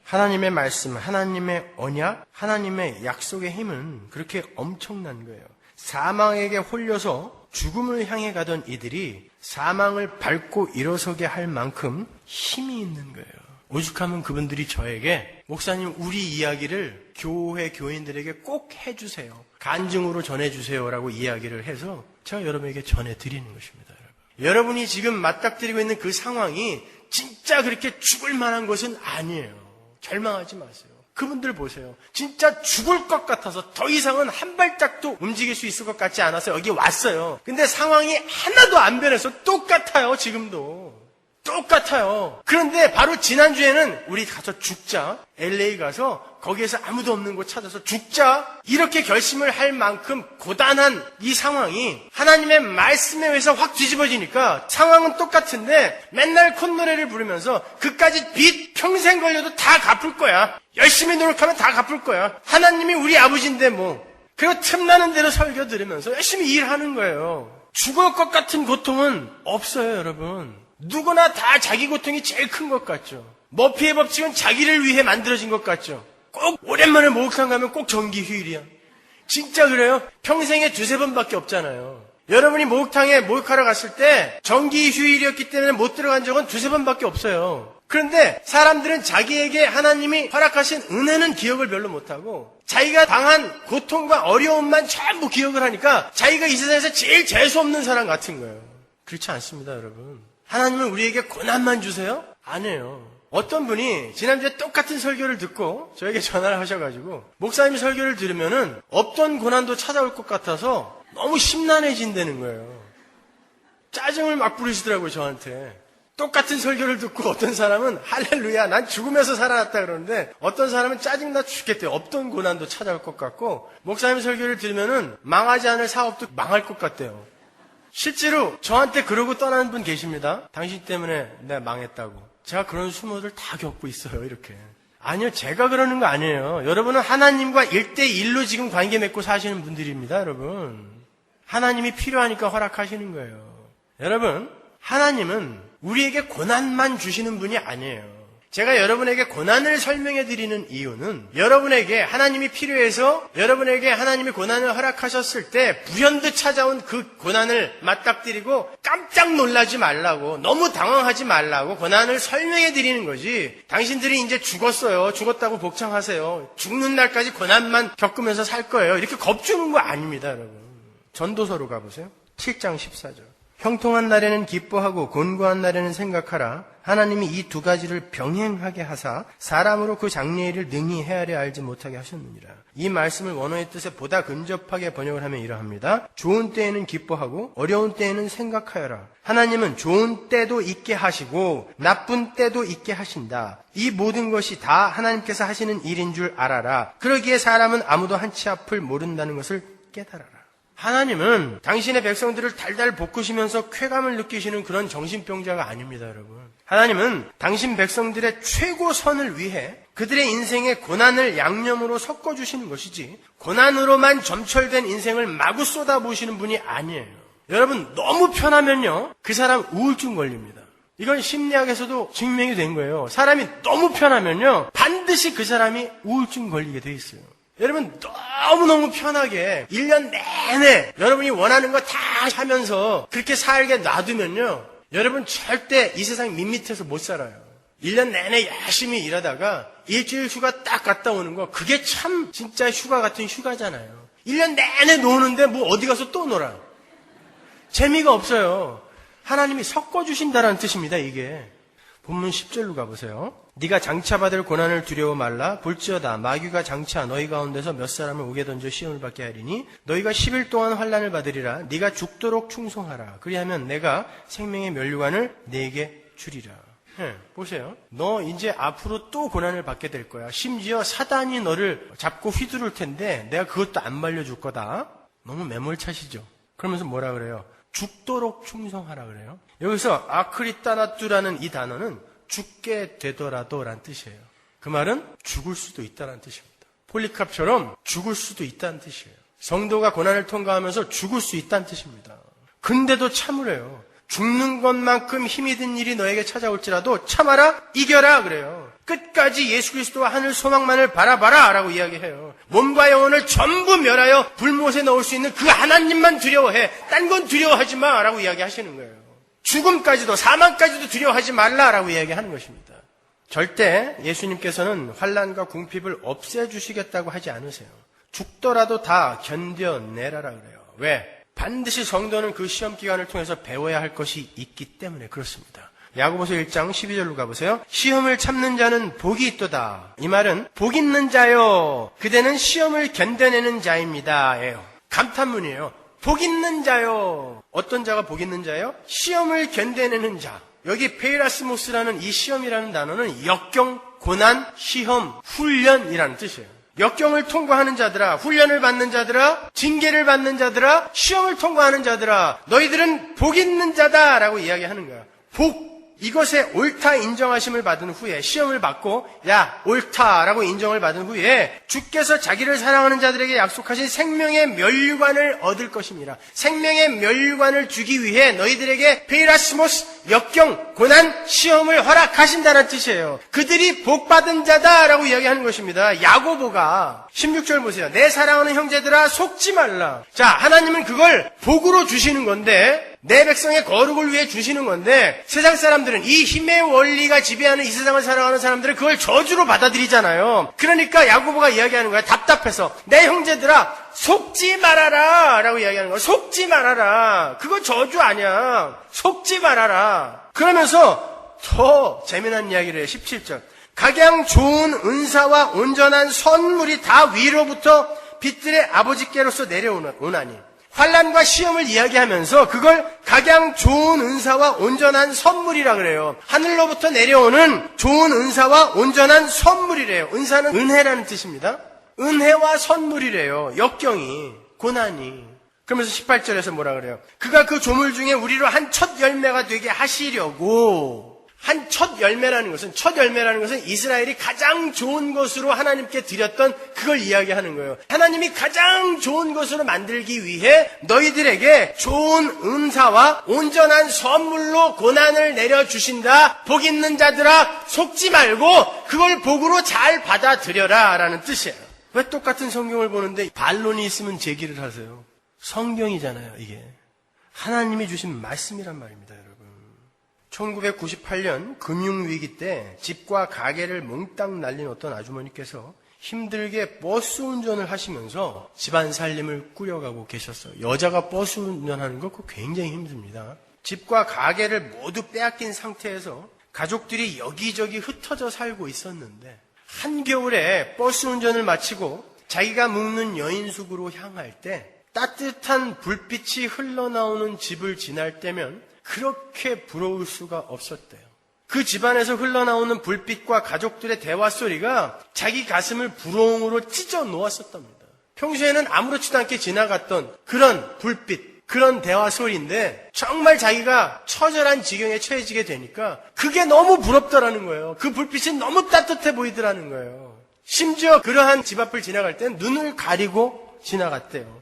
하나님의 말씀, 하나님의 언약, 하나님의 약속의 힘은 그렇게 엄청난 거예요. 사망에게 홀려서 죽음을 향해 가던 이들이 사망을 밟고 일어서게 할 만큼 힘이 있는 거예요. 오죽하면 그분들이 저에게 목사님 우리 이야기를 교회 교인들에게 꼭 해주세요. 간증으로 전해주세요라고 이야기를 해서 제가 여러분에게 전해드리는 것입니다. 여러분이 지금 맞닥뜨리고 있는 그 상황이 진짜 그렇게 죽을 만한 것은 아니에요. 절망하지 마세요. 그분들 보세요. 진짜 죽을 것 같아서 더 이상은 한 발짝도 움직일 수 있을 것 같지 않아서 여기 왔어요. 근데 상황이 하나도 안 변해서 똑같아요. 지금도. 똑같아요. 그런데 바로 지난주에는 우리 가서 죽자. LA 가서 거기에서 아무도 없는 곳 찾아서 죽자. 이렇게 결심을 할 만큼 고단한 이 상황이 하나님의 말씀에 의해서 확 뒤집어지니까 상황은 똑같은데 맨날 콧노래를 부르면서 그까짓 빚 평생 걸려도 다 갚을 거야. 열심히 노력하면 다 갚을 거야. 하나님이 우리 아버지인데 뭐. 그리고 틈나는 대로 설교 들으면서 열심히 일하는 거예요. 죽을 것 같은 고통은 없어요, 여러분. 누구나 다 자기 고통이 제일 큰 것 같죠. 머피의 법칙은 자기를 위해 만들어진 것 같죠. 꼭 오랜만에 목욕탕 가면 꼭 정기 휴일이야. 진짜 그래요? 평생에 2-3번밖에 없잖아요. 여러분이 목욕탕에 목욕하러 갔을 때 정기 휴일이었기 때문에 못 들어간 적은 2-3번밖에 없어요. 그런데 사람들은 자기에게 하나님이 허락하신 은혜는 기억을 별로 못하고 자기가 당한 고통과 어려움만 전부 기억을 하니까 자기가 이 세상에서 제일 재수없는 사람 같은 거예요. 그렇지 않습니다, 여러분. 하나님은 우리에게 고난만 주세요? 아니에요. 어떤 분이 지난주에 똑같은 설교를 듣고 저에게 전화를 하셔가지고 목사님 설교를 들으면은 없던 고난도 찾아올 것 같아서 너무 심란해진다는 거예요. 짜증을 막 부리시더라고요, 저한테. 똑같은 설교를 듣고 어떤 사람은 할렐루야 난 죽으면서 살아났다 그러는데 어떤 사람은 짜증나 죽겠대요. 없던 고난도 찾아올 것 같고 목사님 설교를 들으면은 망하지 않을 사업도 망할 것 같대요. 실제로 저한테 그러고 떠나는 분 계십니다. 당신 때문에 내가 망했다고. 제가 그런 수모들 다 겪고 있어요, 이렇게. 아니요, 제가 그러는 거 아니에요. 여러분은 하나님과 1대1로 지금 관계 맺고 사시는 분들입니다, 여러분. 하나님이 필요하니까 허락하시는 거예요. 여러분, 하나님은 우리에게 고난만 주시는 분이 아니에요. 제가 여러분에게 고난을 설명해 드리는 이유는 여러분에게 하나님이 필요해서 여러분에게 하나님이 고난을 허락하셨을 때 불현듯 찾아온 그 고난을 맞닥뜨리고 깜짝 놀라지 말라고 너무 당황하지 말라고 고난을 설명해 드리는 거지. 당신들이 이제 죽었어요. 죽었다고 복창하세요. 죽는 날까지 고난만 겪으면서 살 거예요. 이렇게 겁주는 거 아닙니다, 여러분. 전도서로 가보세요. 7장 14절. 형통한 날에는 기뻐하고 곤고한 날에는 생각하라. 하나님이 이 2가지를 병행하게 하사 사람으로 그 장래일을 능히 헤아려 알지 못하게 하셨느니라. 이 말씀을 원어의 뜻에 보다 근접하게 번역을 하면 이러합니다. 좋은 때에는 기뻐하고 어려운 때에는 생각하여라. 하나님은 좋은 때도 있게 하시고 나쁜 때도 있게 하신다. 이 모든 것이 다 하나님께서 하시는 일인 줄 알아라. 그러기에 사람은 아무도 한치 앞을 모른다는 것을 깨달아라. 하나님은 당신의 백성들을 달달 볶으시면서 쾌감을 느끼시는 그런 정신병자가 아닙니다, 여러분. 하나님은 당신 백성들의 최고선을 위해 그들의 인생에 고난을 양념으로 섞어주시는 것이지 고난으로만 점철된 인생을 마구 쏟아부으시는 분이 아니에요. 여러분, 너무 편하면요, 그 사람 우울증 걸립니다. 이건 심리학에서도 증명이 된 거예요. 사람이 너무 편하면요, 반드시 그 사람이 우울증 걸리게 돼 있어요. 여러분 너무너무 편하게 1년 내내 여러분이 원하는 거 다 하면서 그렇게 살게 놔두면요, 여러분 절대 이 세상 밋밋해서 못 살아요. 1년 내내 열심히 일하다가 일주일 휴가 딱 갔다 오는 거, 그게 참 진짜 휴가 같은 휴가잖아요. 1년 내내 노는데 뭐 어디 가서 또 놀아. 재미가 없어요. 하나님이 섞어주신다는 뜻입니다, 이게. 본문 10절로 가보세요. 네가 장차받을 고난을 두려워 말라. 볼지어다 마귀가 장차 너희 가운데서 몇 사람을 옥에 던져 시험을 받게 하리니 너희가 10일 동안 환난을 받으리라. 네가 죽도록 충성하라. 그리하면 내가 생명의 면류관을 네게 주리라. 보세요. 너 이제 앞으로 또 고난을 받게 될 거야. 심지어 사단이 너를 잡고 휘두를 텐데 내가 그것도 안 말려줄 거다. 너무 매몰차시죠? 그러면서 뭐라 그래요? 죽도록 충성하라 그래요. 여기서 아크리따나뚜라는 이 단어는 죽게 되더라도 라는 뜻이에요. 그 말은 죽을 수도 있다는 뜻입니다. 폴리캅처럼 죽을 수도 있다는 뜻이에요. 성도가 고난을 통과하면서 죽을 수 있다는 뜻입니다. 근데도 참으래요. 죽는 것만큼 힘이 든 일이 너에게 찾아올지라도 참아라, 이겨라 그래요. 끝까지 예수 그리스도와 하늘 소망만을 바라봐라 라고 이야기해요. 몸과 영혼을 전부 멸하여 불못에 넣을 수 있는 그 하나님만 두려워해. 딴 건 두려워하지 마 라고 이야기하시는 거예요. 죽음까지도, 사망까지도 두려워하지 말라라고 이야기하는 것입니다. 절대 예수님께서는 환난과 궁핍을 없애주시겠다고 하지 않으세요. 죽더라도 다 견뎌내라라 그래요. 왜? 반드시 성도는 그 시험 기간을 통해서 배워야 할 것이 있기 때문에 그렇습니다. 야고보서 1장 12절로 가보세요. 시험을 참는 자는 복이 있도다. 이 말은 복 있는 자요, 그대는 시험을 견뎌내는 자입니다 예요. 감탄문이에요. 복 있는 자요. 어떤 자가 복 있는 자요? 시험을 견뎌내는 자. 여기 페이라스모스라는 이 시험이라는 단어는 역경, 고난, 시험, 훈련이라는 뜻이에요. 역경을 통과하는 자들아, 훈련을 받는 자들아, 징계를 받는 자들아, 시험을 통과하는 자들아, 너희들은 복 있는 자다라고 이야기하는 거야. 복. 이것에 옳다 인정하심을 받은 후에 시험을 받고 야 옳다라고 인정을 받은 후에 주께서 자기를 사랑하는 자들에게 약속하신 생명의 면류관을 얻을 것입니다. 생명의 면류관을 주기 위해 너희들에게 페이라스모스 역경, 고난, 시험을 허락하신다는 뜻이에요. 그들이 복받은 자다라고 이야기하는 것입니다. 야고보가 16절 보세요. 내 사랑하는 형제들아 속지 말라. 자, 하나님은 그걸 복으로 주시는 건데, 내 백성의 거룩을 위해 주시는 건데, 세상 사람들은 이 힘의 원리가 지배하는 이 세상을 살아가는 사람들은 그걸 저주로 받아들이잖아요. 그러니까 야고보가 이야기하는 거야. 답답해서 내 형제들아 속지 말아라 라고 이야기하는 거야. 속지 말아라. 그거 저주 아니야. 속지 말아라. 그러면서 더 재미난 이야기를 해요. 17절. 각양 좋은 은사와 온전한 선물이 다 위로부터 빛들의 아버지께로서 내려오나니, 환난과 시험을 이야기하면서 그걸 각양 좋은 은사와 온전한 선물이라 그래요. 하늘로부터 내려오는 좋은 은사와 온전한 선물이래요. 은사는 은혜라는 뜻입니다. 은혜와 선물이래요. 역경이, 고난이. 그러면서 18절에서 뭐라 그래요? 그가 그 조물 중에 우리로 한 첫 열매가 되게 하시려고. 한 첫 열매라는 것은 이스라엘이 가장 좋은 것으로 하나님께 드렸던 그걸 이야기하는 거예요. 하나님이 가장 좋은 것으로 만들기 위해 너희들에게 좋은 은사와 온전한 선물로 고난을 내려주신다. 복 있는 자들아 속지 말고 그걸 복으로 잘 받아들여라 라는 뜻이에요. 왜 똑같은 성경을 보는데 반론이 있으면 제기를 하세요? 성경이잖아요. 이게 하나님이 주신 말씀이란 말입니다. 여러분, 1998년 금융위기 때 집과 가게를 몽땅 날린 어떤 아주머니께서 힘들게 버스 운전을 하시면서 집안 살림을 꾸려가고 계셨어요. 여자가 버스 운전하는 거 그거 굉장히 힘듭니다. 집과 가게를 모두 빼앗긴 상태에서 가족들이 여기저기 흩어져 살고 있었는데, 한겨울에 버스 운전을 마치고 자기가 묵는 여인숙으로 향할 때 따뜻한 불빛이 흘러나오는 집을 지날 때면 그렇게 부러울 수가 없었대요. 그 집안에서 흘러나오는 불빛과 가족들의 대화 소리가 자기 가슴을 부러움으로 찢어 놓았었답니다. 평소에는 아무렇지도 않게 지나갔던 그런 불빛, 그런 대화 소리인데 정말 자기가 처절한 지경에 처해지게 되니까 그게 너무 부럽더라는 거예요. 그 불빛이 너무 따뜻해 보이더라는 거예요. 심지어 그러한 집 앞을 지나갈 땐 눈을 가리고 지나갔대요.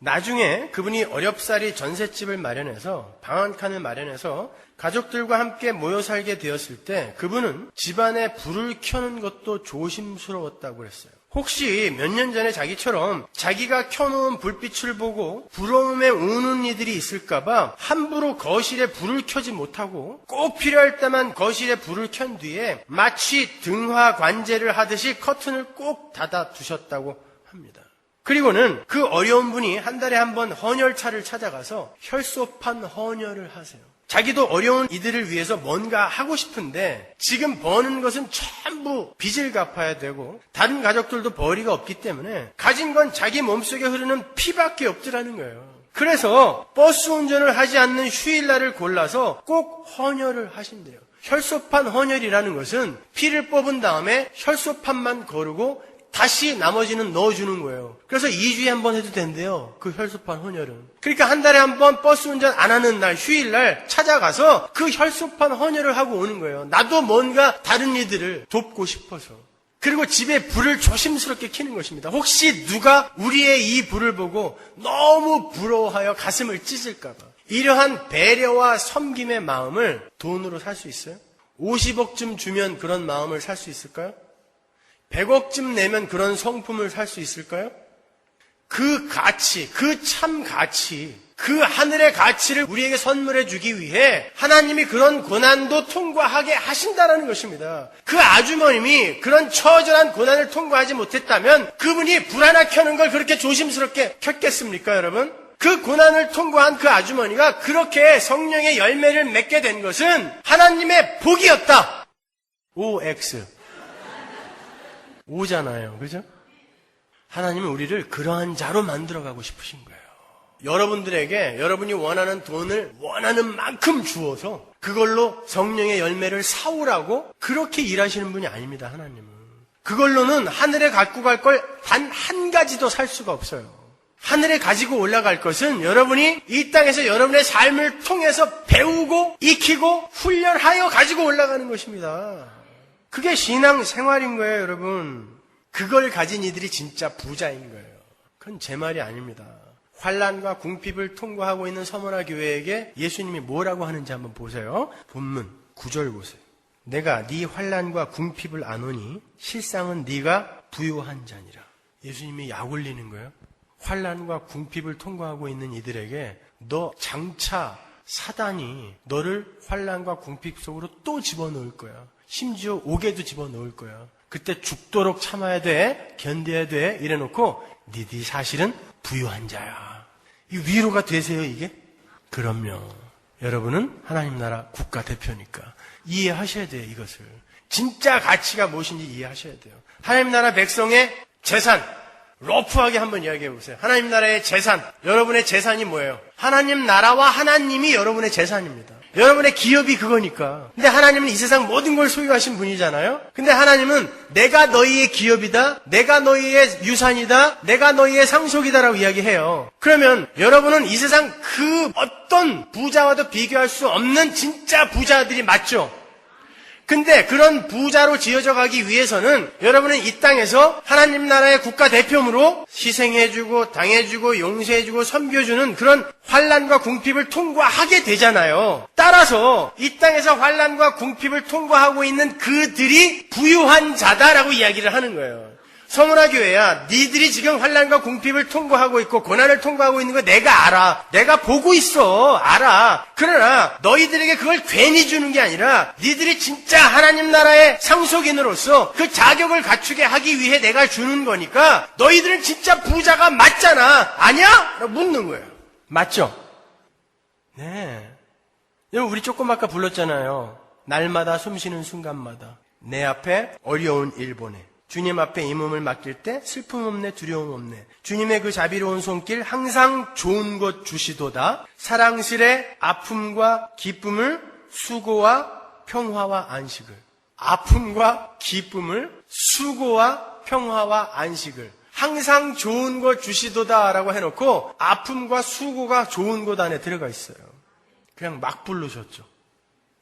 나중에 그분이 어렵사리 전셋집을 마련해서 방 한 칸을 마련해서 가족들과 함께 모여 살게 되었을 때 그분은 집안에 불을 켜는 것도 조심스러웠다고 그랬어요. 혹시 몇 년 전에 자기처럼 자기가 켜놓은 불빛을 보고 부러움에 우는 이들이 있을까봐 함부로 거실에 불을 켜지 못하고 꼭 필요할 때만 거실에 불을 켠 뒤에 마치 등화 관제를 하듯이 커튼을 꼭 닫아 두셨다고 합니다. 그리고는 그 어려운 분이 한 달에 한 번 헌혈차를 찾아가서 혈소판 헌혈을 하세요. 자기도 어려운 이들을 위해서 뭔가 하고 싶은데 지금 버는 것은 전부 빚을 갚아야 되고 다른 가족들도 벌이가 없기 때문에 가진 건 자기 몸속에 흐르는 피밖에 없더라는 거예요. 그래서 버스 운전을 하지 않는 휴일날을 골라서 꼭 헌혈을 하신대요. 혈소판 헌혈이라는 것은 피를 뽑은 다음에 혈소판만 거르고 다시 나머지는 넣어주는 거예요. 그래서 2주에 한 번 해도 된대요. 그 혈소판 헌혈은. 그러니까 한 달에 한 번 버스 운전 안 하는 날, 휴일날 찾아가서 그 혈소판 헌혈을 하고 오는 거예요. 나도 뭔가 다른 이들을 돕고 싶어서. 그리고 집에 불을 조심스럽게 켜는 것입니다. 혹시 누가 우리의 이 불을 보고 너무 부러워하여 가슴을 찢을까 봐. 이러한 배려와 섬김의 마음을 돈으로 살 수 있어요? 50억쯤 주면 그런 마음을 살 수 있을까요? 100억쯤 내면 그런 성품을 살 수 있을까요? 그 가치, 그 참 가치, 그 하늘의 가치를 우리에게 선물해 주기 위해 하나님이 그런 고난도 통과하게 하신다라는 것입니다. 그 아주머님이 그런 처절한 고난을 통과하지 못했다면 그분이 불 하나 켜는 걸 그렇게 조심스럽게 켰겠습니까, 여러분? 그 고난을 통과한 그 아주머니가 그렇게 성령의 열매를 맺게 된 것은 하나님의 복이었다. OX. 오잖아요. 그죠? 하나님은 우리를 그러한 자로 만들어가고 싶으신 거예요. 여러분들에게 여러분이 원하는 돈을 원하는 만큼 주어서 그걸로 성령의 열매를 사오라고 그렇게 일하시는 분이 아닙니다. 하나님은. 그걸로는 하늘에 갖고 갈 걸 단 한 가지도 살 수가 없어요. 하늘에 가지고 올라갈 것은 여러분이 이 땅에서 여러분의 삶을 통해서 배우고 익히고 훈련하여 가지고 올라가는 것입니다. 그게 신앙 생활인 거예요, 여러분. 그걸 가진 이들이 진짜 부자인 거예요. 그건 제 말이 아닙니다. 환난과 궁핍을 통과하고 있는 서머나 교회에게 예수님이 뭐라고 하는지 한번 보세요. 본문 9절 보세요. 내가 네 환난과 궁핍을 아노니 실상은 네가 부요한 자니라. 예수님이 약 올리는 거예요. 환난과 궁핍을 통과하고 있는 이들에게 너 장차 사단이 너를 환난과 궁핍 속으로 또 집어넣을 거야. 심지어 옥에도 집어넣을 거야. 그때 죽도록 참아야 돼, 견뎌야 돼 이래놓고 니들이 사실은 부유한 자야. 이 위로가 되세요 이게? 그럼요. 여러분은 하나님 나라 국가대표니까 이해하셔야 돼요 이것을. 진짜 가치가 무엇인지 이해하셔야 돼요. 하나님 나라 백성의 재산, 러프하게 한번 이야기해 보세요. 하나님 나라의 재산, 여러분의 재산이 뭐예요? 하나님 나라와 하나님이 여러분의 재산입니다. 여러분의 기업이 그거니까. 근데 하나님은 이 세상 모든 걸 소유하신 분이잖아요. 근데 하나님은 내가 너희의 기업이다, 내가 너희의 유산이다, 내가 너희의 상속이다라고 이야기해요. 그러면 여러분은 이 세상 그 어떤 부자와도 비교할 수 없는 진짜 부자들이 맞죠? 근데 그런 부자로 지어져 가기 위해서는 여러분은 이 땅에서 하나님 나라의 국가대표로 희생해주고 당해주고 용서해주고 섬겨주는 그런 환난과 궁핍을 통과하게 되잖아요. 따라서 이 땅에서 환난과 궁핍을 통과하고 있는 그들이 부유한 자다라고 이야기를 하는 거예요. 서머나 교회야, 니들이 지금 환난과 궁핍을 통과하고 있고 고난을 통과하고 있는 거 내가 알아. 내가 보고 있어. 알아. 그러나 너희들에게 그걸 괜히 주는 게 아니라 니들이 진짜 하나님 나라의 상속인으로서 그 자격을 갖추게 하기 위해 내가 주는 거니까 너희들은 진짜 부자가 맞잖아. 아니야? 라고 묻는 거예요. 맞죠? 네. 여러분 우리 조금 아까 불렀잖아요. 날마다 숨쉬는 순간마다 내 앞에 어려운 일 보내. 주님 앞에 이 몸을 맡길 때 슬픔 없네, 두려움 없네. 주님의 그 자비로운 손길 항상 좋은 것 주시도다. 사랑스레 아픔과 기쁨을, 수고와 평화와 안식을. 아픔과 기쁨을, 수고와 평화와 안식을. 항상 좋은 것 주시도다라고 해놓고 아픔과 수고가 좋은 것 안에 들어가 있어요. 그냥 막 부르셨죠.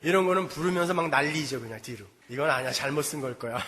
이런 거는 부르면서 막 난리죠, 그냥 뒤로. 이건 아니야, 잘못 쓴 걸 거야.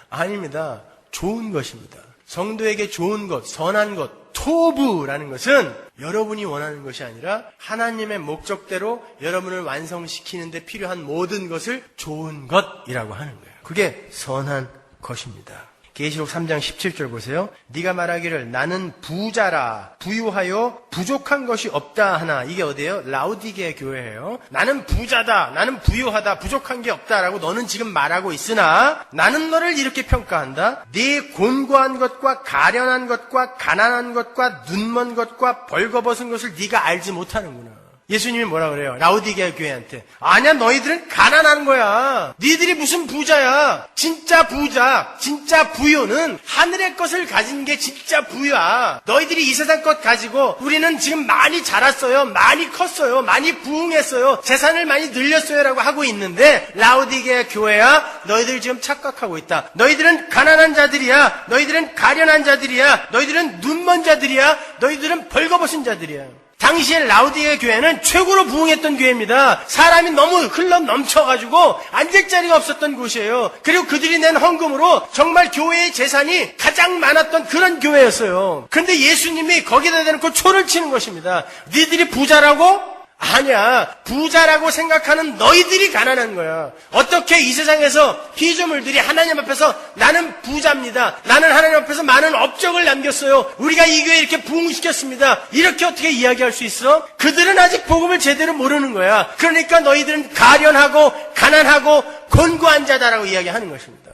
아닙니다. 좋은 것입니다. 성도에게 좋은 것, 선한 것, 토부라는 것은 여러분이 원하는 것이 아니라 하나님의 목적대로 여러분을 완성시키는 데 필요한 모든 것을 좋은 것이라고 하는 거예요. 그게 선한 것입니다. 계시록 3장 17절 보세요. 네가 말하기를 나는 부자라 부유하여 부족한 것이 없다 하나. 이게 어디예요? 라우디게 교회예요. 나는 부자다, 나는 부유하다, 부족한 게 없다라고 너는 지금 말하고 있으나 나는 너를 이렇게 평가한다. 네 곤고한 것과 가련한 것과 가난한 것과 눈먼 것과 벌거벗은 것을 네가 알지 못하는구나. 예수님이 뭐라 그래요? 라우디게 교회한테. 아니야, 너희들은 가난한 거야. 니들이 무슨 부자야. 진짜 부자, 진짜 부유는 하늘의 것을 가진 게 진짜 부유야. 너희들이 이 세상 것 가지고 우리는 지금 많이 자랐어요, 많이 컸어요, 많이 부흥했어요, 재산을 많이 늘렸어요 라고 하고 있는데, 라우디게 교회야, 너희들 지금 착각하고 있다. 너희들은 가난한 자들이야. 너희들은 가련한 자들이야. 너희들은 눈먼 자들이야. 너희들은 벌거벗은 자들이야. 당시에 라우디게 교회는 최고로 부흥했던 교회입니다. 사람이 너무 흘러 넘쳐가지고 앉을 자리가 없었던 곳이에요. 그리고 그들이 낸 헌금으로 정말 교회의 재산이 가장 많았던 그런 교회였어요. 그런데 예수님이 거기다 대놓고 초를 치는 것입니다. 니들이 부자라고? 아니야. 부자라고 생각하는 너희들이 가난한 거야. 어떻게 이 세상에서 피조물들이 하나님 앞에서 나는 부자입니다, 나는 하나님 앞에서 많은 업적을 남겼어요, 우리가 이 교회 이렇게 부흥시켰습니다, 이렇게 어떻게 이야기할 수 있어? 그들은 아직 복음을 제대로 모르는 거야. 그러니까 너희들은 가련하고 가난하고 곤고한 자다라고 이야기하는 것입니다.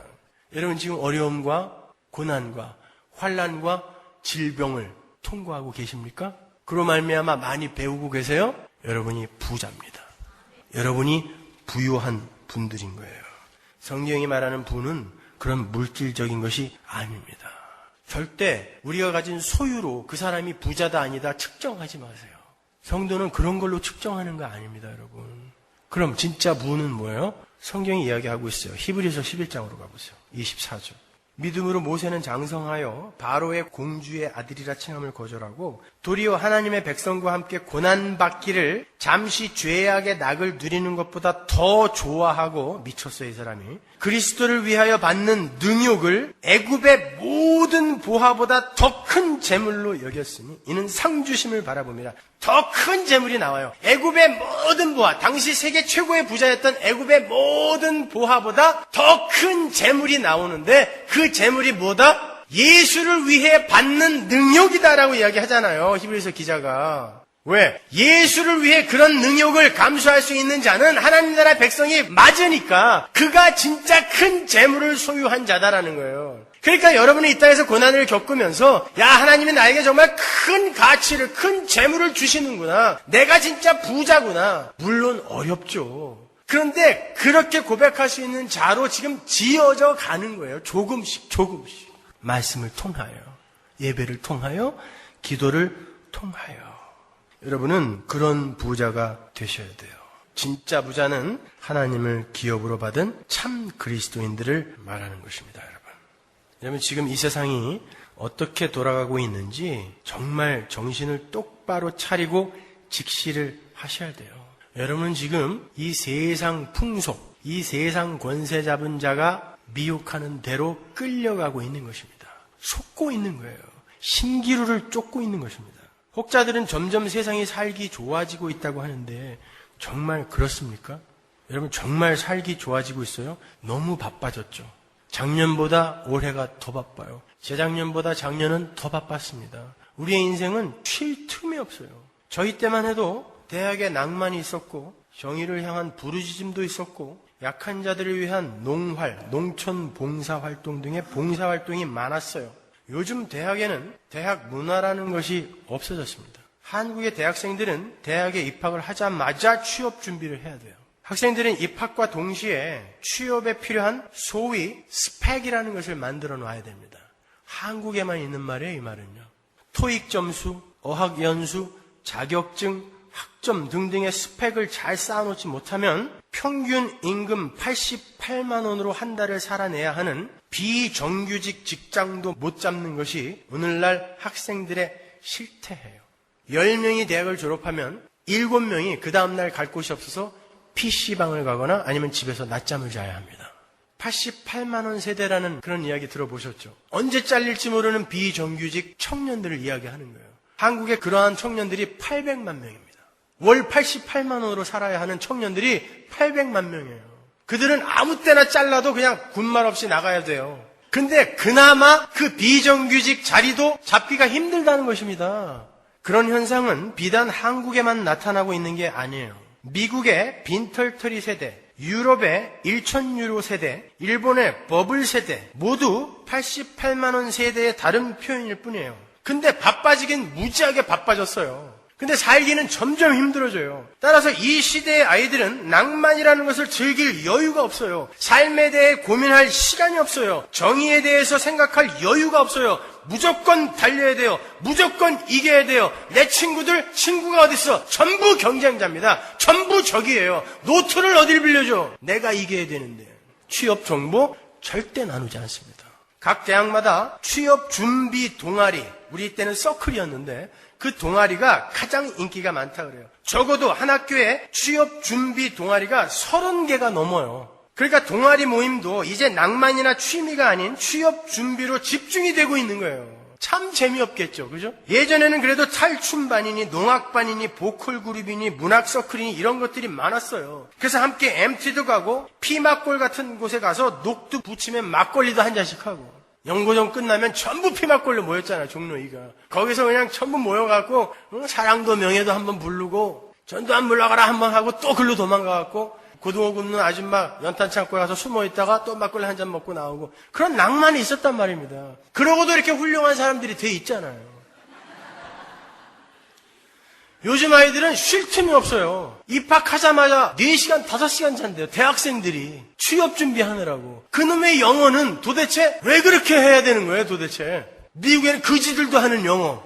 여러분, 지금 어려움과 고난과 환난과 질병을 통과하고 계십니까? 그로 말미암아 많이 배우고 계세요? 여러분이 부자입니다. 여러분이 부유한 분들인 거예요. 성경이 말하는 부는 그런 물질적인 것이 아닙니다. 절대 우리가 가진 소유로 그 사람이 부자다 아니다 측정하지 마세요. 성도는 그런 걸로 측정하는 거 아닙니다, 여러분. 그럼 진짜 부는 뭐예요? 성경이 이야기하고 있어요. 히브리서 11장으로 가보세요. 24절. 믿음으로 모세는 장성하여 바로의 공주의 아들이라 칭함을 거절하고 도리어 하나님의 백성과 함께 고난받기를 잠시 죄악의 낙을 누리는 것보다 더 좋아하고, 미쳤어요 이 사람이, 그리스도를 위하여 받는 능욕을 애굽의 모든 보화보다 더 큰 재물로 여겼으니 이는 상주심을 바라봅니다. 더 큰 재물이 나와요. 애굽의 모든 보화, 당시 세계 최고의 부자였던 애굽의 모든 보화보다 더 큰 재물이 나오는데, 그 재물이 뭐다? 예수를 위해 받는 능욕이다라고 이야기하잖아요, 히브리서 기자가. 왜? 예수를 위해 그런 능욕을 감수할 수 있는 자는 하나님 나라 백성이 맞으니까 그가 진짜 큰 재물을 소유한 자다라는 거예요. 그러니까 여러분이 이 땅에서 고난을 겪으면서, 야, 하나님이 나에게 정말 큰 가치를, 큰 재물을 주시는구나, 내가 진짜 부자구나. 물론 어렵죠. 그런데 그렇게 고백할 수 있는 자로 지금 지어져 가는 거예요. 조금씩 조금씩. 말씀을 통하여, 예배를 통하여, 기도를 통하여. 여러분은 그런 부자가 되셔야 돼요. 진짜 부자는 하나님을 기업으로 받은 참 그리스도인들을 말하는 것입니다, 여러분. 여러분, 지금 이 세상이 어떻게 돌아가고 있는지 정말 정신을 똑바로 차리고 직시를 하셔야 돼요. 여러분은 지금 이 세상 풍속, 이 세상 권세 잡은 자가 미혹하는 대로 끌려가고 있는 것입니다. 속고 있는 거예요. 신기루를 쫓고 있는 것입니다. 혹자들은 점점 세상이 살기 좋아지고 있다고 하는데 정말 그렇습니까? 여러분, 정말 살기 좋아지고 있어요? 너무 바빠졌죠. 작년보다 올해가 더 바빠요. 재작년보다 작년은 더 바빴습니다. 우리의 인생은 쉴 틈이 없어요. 저희 때만 해도 대학에 낭만이 있었고, 정의를 향한 부르짖음도 있었고, 약한 자들을 위한 농활, 농촌 봉사활동 등의 봉사활동이 많았어요. 요즘 대학에는 대학 문화라는 것이 없어졌습니다. 한국의 대학생들은 대학에 입학을 하자마자 취업 준비를 해야 돼요. 학생들은 입학과 동시에 취업에 필요한 소위 스펙이라는 것을 만들어 놔야 됩니다. 한국에만 있는 말이에요, 이 말은요. 토익 점수, 어학 연수, 자격증, 학점 등등의 스펙을 잘 쌓아놓지 못하면 평균 임금 88만 원으로 한 달을 살아내야 하는 비정규직 직장도 못 잡는 것이 오늘날 학생들의 실태예요. 10명이 대학을 졸업하면 7명이 그 다음날 갈 곳이 없어서 PC방을 가거나 아니면 집에서 낮잠을 자야 합니다. 88만 원 세대라는 그런 이야기 들어보셨죠? 언제 잘릴지 모르는 비정규직 청년들을 이야기하는 거예요. 한국에 그러한 청년들이 800만 명입니다. 월 88만 원으로 살아야 하는 청년들이 800만 명이에요. 그들은 아무 때나 잘라도 그냥 군말 없이 나가야 돼요. 근데 그나마 그 비정규직 자리도 잡기가 힘들다는 것입니다. 그런 현상은 비단 한국에만 나타나고 있는 게 아니에요. 미국의 빈털터리 세대, 유럽의 1,000유로 세대, 일본의 버블 세대 모두 88만 원 세대의 다른 표현일 뿐이에요. 근데 바빠지긴 무지하게 바빠졌어요. 근데 살기는 점점 힘들어져요. 따라서 이 시대의 아이들은 낭만이라는 것을 즐길 여유가 없어요. 삶에 대해 고민할 시간이 없어요. 정의에 대해서 생각할 여유가 없어요. 무조건 달려야 돼요. 무조건 이겨야 돼요. 내 친구들 친구가 어딨어? 전부 경쟁자입니다. 전부 적이에요. 노트를 어딜 빌려줘? 내가 이겨야 되는데. 취업 정보 절대 나누지 않습니다. 각 대학마다 취업 준비 동아리, 우리 때는 서클이었는데 그 동아리가 가장 인기가 많다 그래요. 적어도 한 학교에 취업 준비 동아리가 30개가 넘어요. 그러니까 동아리 모임도 이제 낭만이나 취미가 아닌 취업 준비로 집중이 되고 있는 거예요. 참 재미없겠죠, 그죠? 예전에는 그래도 탈춤반이니 농악반이니 보컬 그룹이니 문학 서클이니 이런 것들이 많았어요. 그래서 함께 MT도 가고 피막골 같은 곳에 가서 녹두 부치면 막걸리도 한 잔씩 하고, 연고전 끝나면 전부 피막골로 모였잖아요, 종로이가. 거기서 그냥 전부 모여갖고 사랑도 명예도 한번 부르고 전도 안 물러가라 한번 하고 또 글로 도망가갖고 고등어 굽는 아줌마 연탄 창고에 가서 숨어있다가 또 막걸리 한 잔 먹고 나오고, 그런 낭만이 있었단 말입니다. 그러고도 이렇게 훌륭한 사람들이 돼 있잖아요. 요즘 아이들은 쉴 틈이 없어요. 입학하자마자 4시간, 5시간 잔대요. 대학생들이 취업 준비하느라고. 그놈의 영어는 도대체 왜 그렇게 해야 되는 거예요, 도대체? 미국에는 그지들도 하는 영어.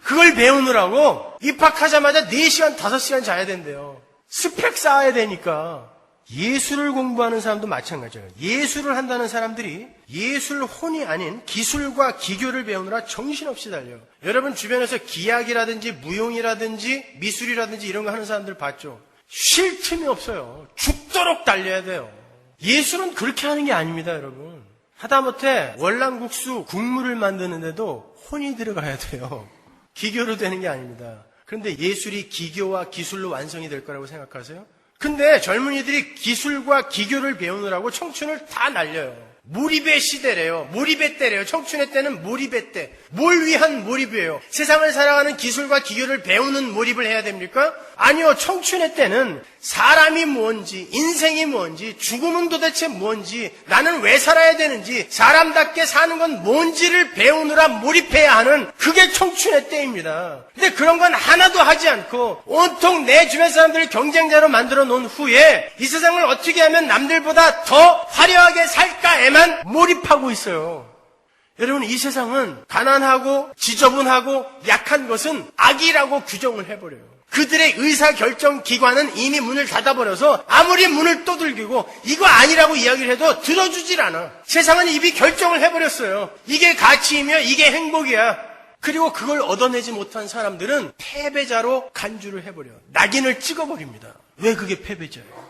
그걸 배우느라고 입학하자마자 4시간, 5시간 자야 된대요. 스펙 쌓아야 되니까. 예술을 공부하는 사람도 마찬가지예요. 예술을 한다는 사람들이 예술 혼이 아닌 기술과 기교를 배우느라 정신없이 달려요. 여러분 주변에서 기악이라든지 무용이라든지 미술이라든지 이런 거 하는 사람들 봤죠? 쉴 틈이 없어요. 죽도록 달려야 돼요. 예술은 그렇게 하는 게 아닙니다, 여러분. 하다못해 월남국수 국물을 만드는데도 혼이 들어가야 돼요. 기교로 되는 게 아닙니다. 그런데 예술이 기교와 기술로 완성이 될 거라고 생각하세요? 근데 젊은이들이 기술과 기교를 배우느라고 청춘을 다 날려요. 몰입의 시대래요. 몰입의 때래요. 청춘의 때는 몰입의 때. 뭘 위한 몰입이에요? 세상을 살아가는 기술과 기교를 배우는 몰입을 해야 됩니까? 아니요. 청춘의 때는 사람이 뭔지, 인생이 뭔지, 죽음은 도대체 뭔지, 나는 왜 살아야 되는지, 사람답게 사는 건 뭔지를 배우느라 몰입해야 하는, 그게 청춘의 때입니다. 근데 그런 건 하나도 하지 않고 온통 내 주변 사람들을 경쟁자로 만들어 놓은 후에 이 세상을 어떻게 하면 남들보다 더 화려하게 살까에만 몰입하고 있어요. 여러분, 이 세상은 가난하고 지저분하고 약한 것은 악이라고 규정을 해버려요. 그들의 의사결정 기관은 이미 문을 닫아버려서 아무리 문을 두들기고 이거 아니라고 이야기를 해도 들어주질 않아. 세상은 이미 결정을 해버렸어요. 이게 가치이며 이게 행복이야. 그리고 그걸 얻어내지 못한 사람들은 패배자로 간주를 해버려요. 낙인을 찍어버립니다. 왜 그게 패배자예요?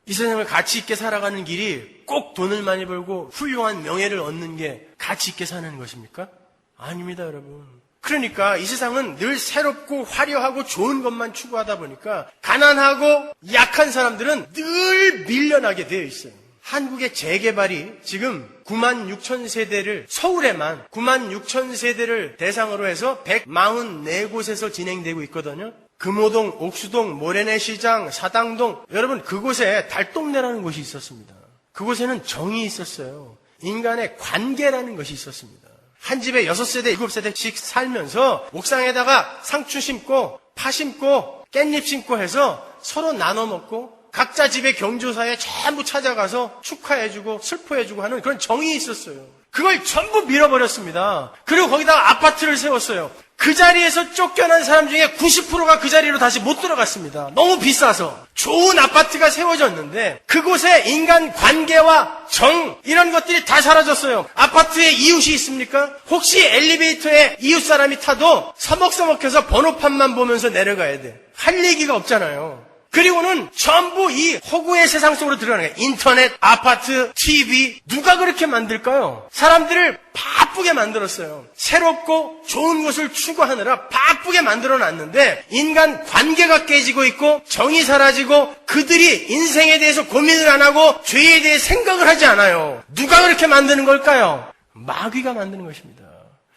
이 세상을 가치 있게 살아가는 길이 꼭 돈을 많이 벌고 훌륭한 명예를 얻는 게 가치 있게 사는 것입니까? 아닙니다, 여러분. 그러니까 이 세상은 늘 새롭고 화려하고 좋은 것만 추구하다 보니까 가난하고 약한 사람들은 늘 밀려나게 되어 있어요. 한국의 재개발이 지금 9만 6천 세대를, 서울에만 9만 6천 세대를 대상으로 해서 144곳에서 진행되고 있거든요. 금호동, 옥수동, 모래내시장, 사당동, 여러분 그곳에 달동네라는 곳이 있었습니다. 그곳에는 정이 있었어요. 인간의 관계라는 것이 있었습니다. 한 집에 6세대, 7세대씩 살면서 옥상에다가 상추 심고 파 심고 깻잎 심고 해서 서로 나눠 먹고 각자 집의 경조사에 전부 찾아가서 축하해주고 슬퍼해주고 하는 그런 정이 있었어요. 그걸 전부 밀어버렸습니다. 그리고 거기다가 아파트를 세웠어요. 그 자리에서 쫓겨난 사람 중에 90%가 그 자리로 다시 못 들어갔습니다. 너무 비싸서. 좋은 아파트가 세워졌는데 그곳에 인간 관계와 정, 이런 것들이 다 사라졌어요. 아파트에 이웃이 있습니까? 혹시 엘리베이터에 이웃 사람이 타도 서먹서먹해서 번호판만 보면서 내려가야 돼. 할 얘기가 없잖아요. 그리고는 전부 이 허구의 세상 속으로 들어가는 거예요. 인터넷, 아파트, TV. 누가 그렇게 만들까요? 사람들을 바쁘게 만들었어요. 새롭고 좋은 것을 추구하느라 바쁘게 만들어놨는데 인간 관계가 깨지고 있고 정이 사라지고 그들이 인생에 대해서 고민을 안 하고 죄에 대해 생각을 하지 않아요. 누가 그렇게 만드는 걸까요? 마귀가 만드는 것입니다.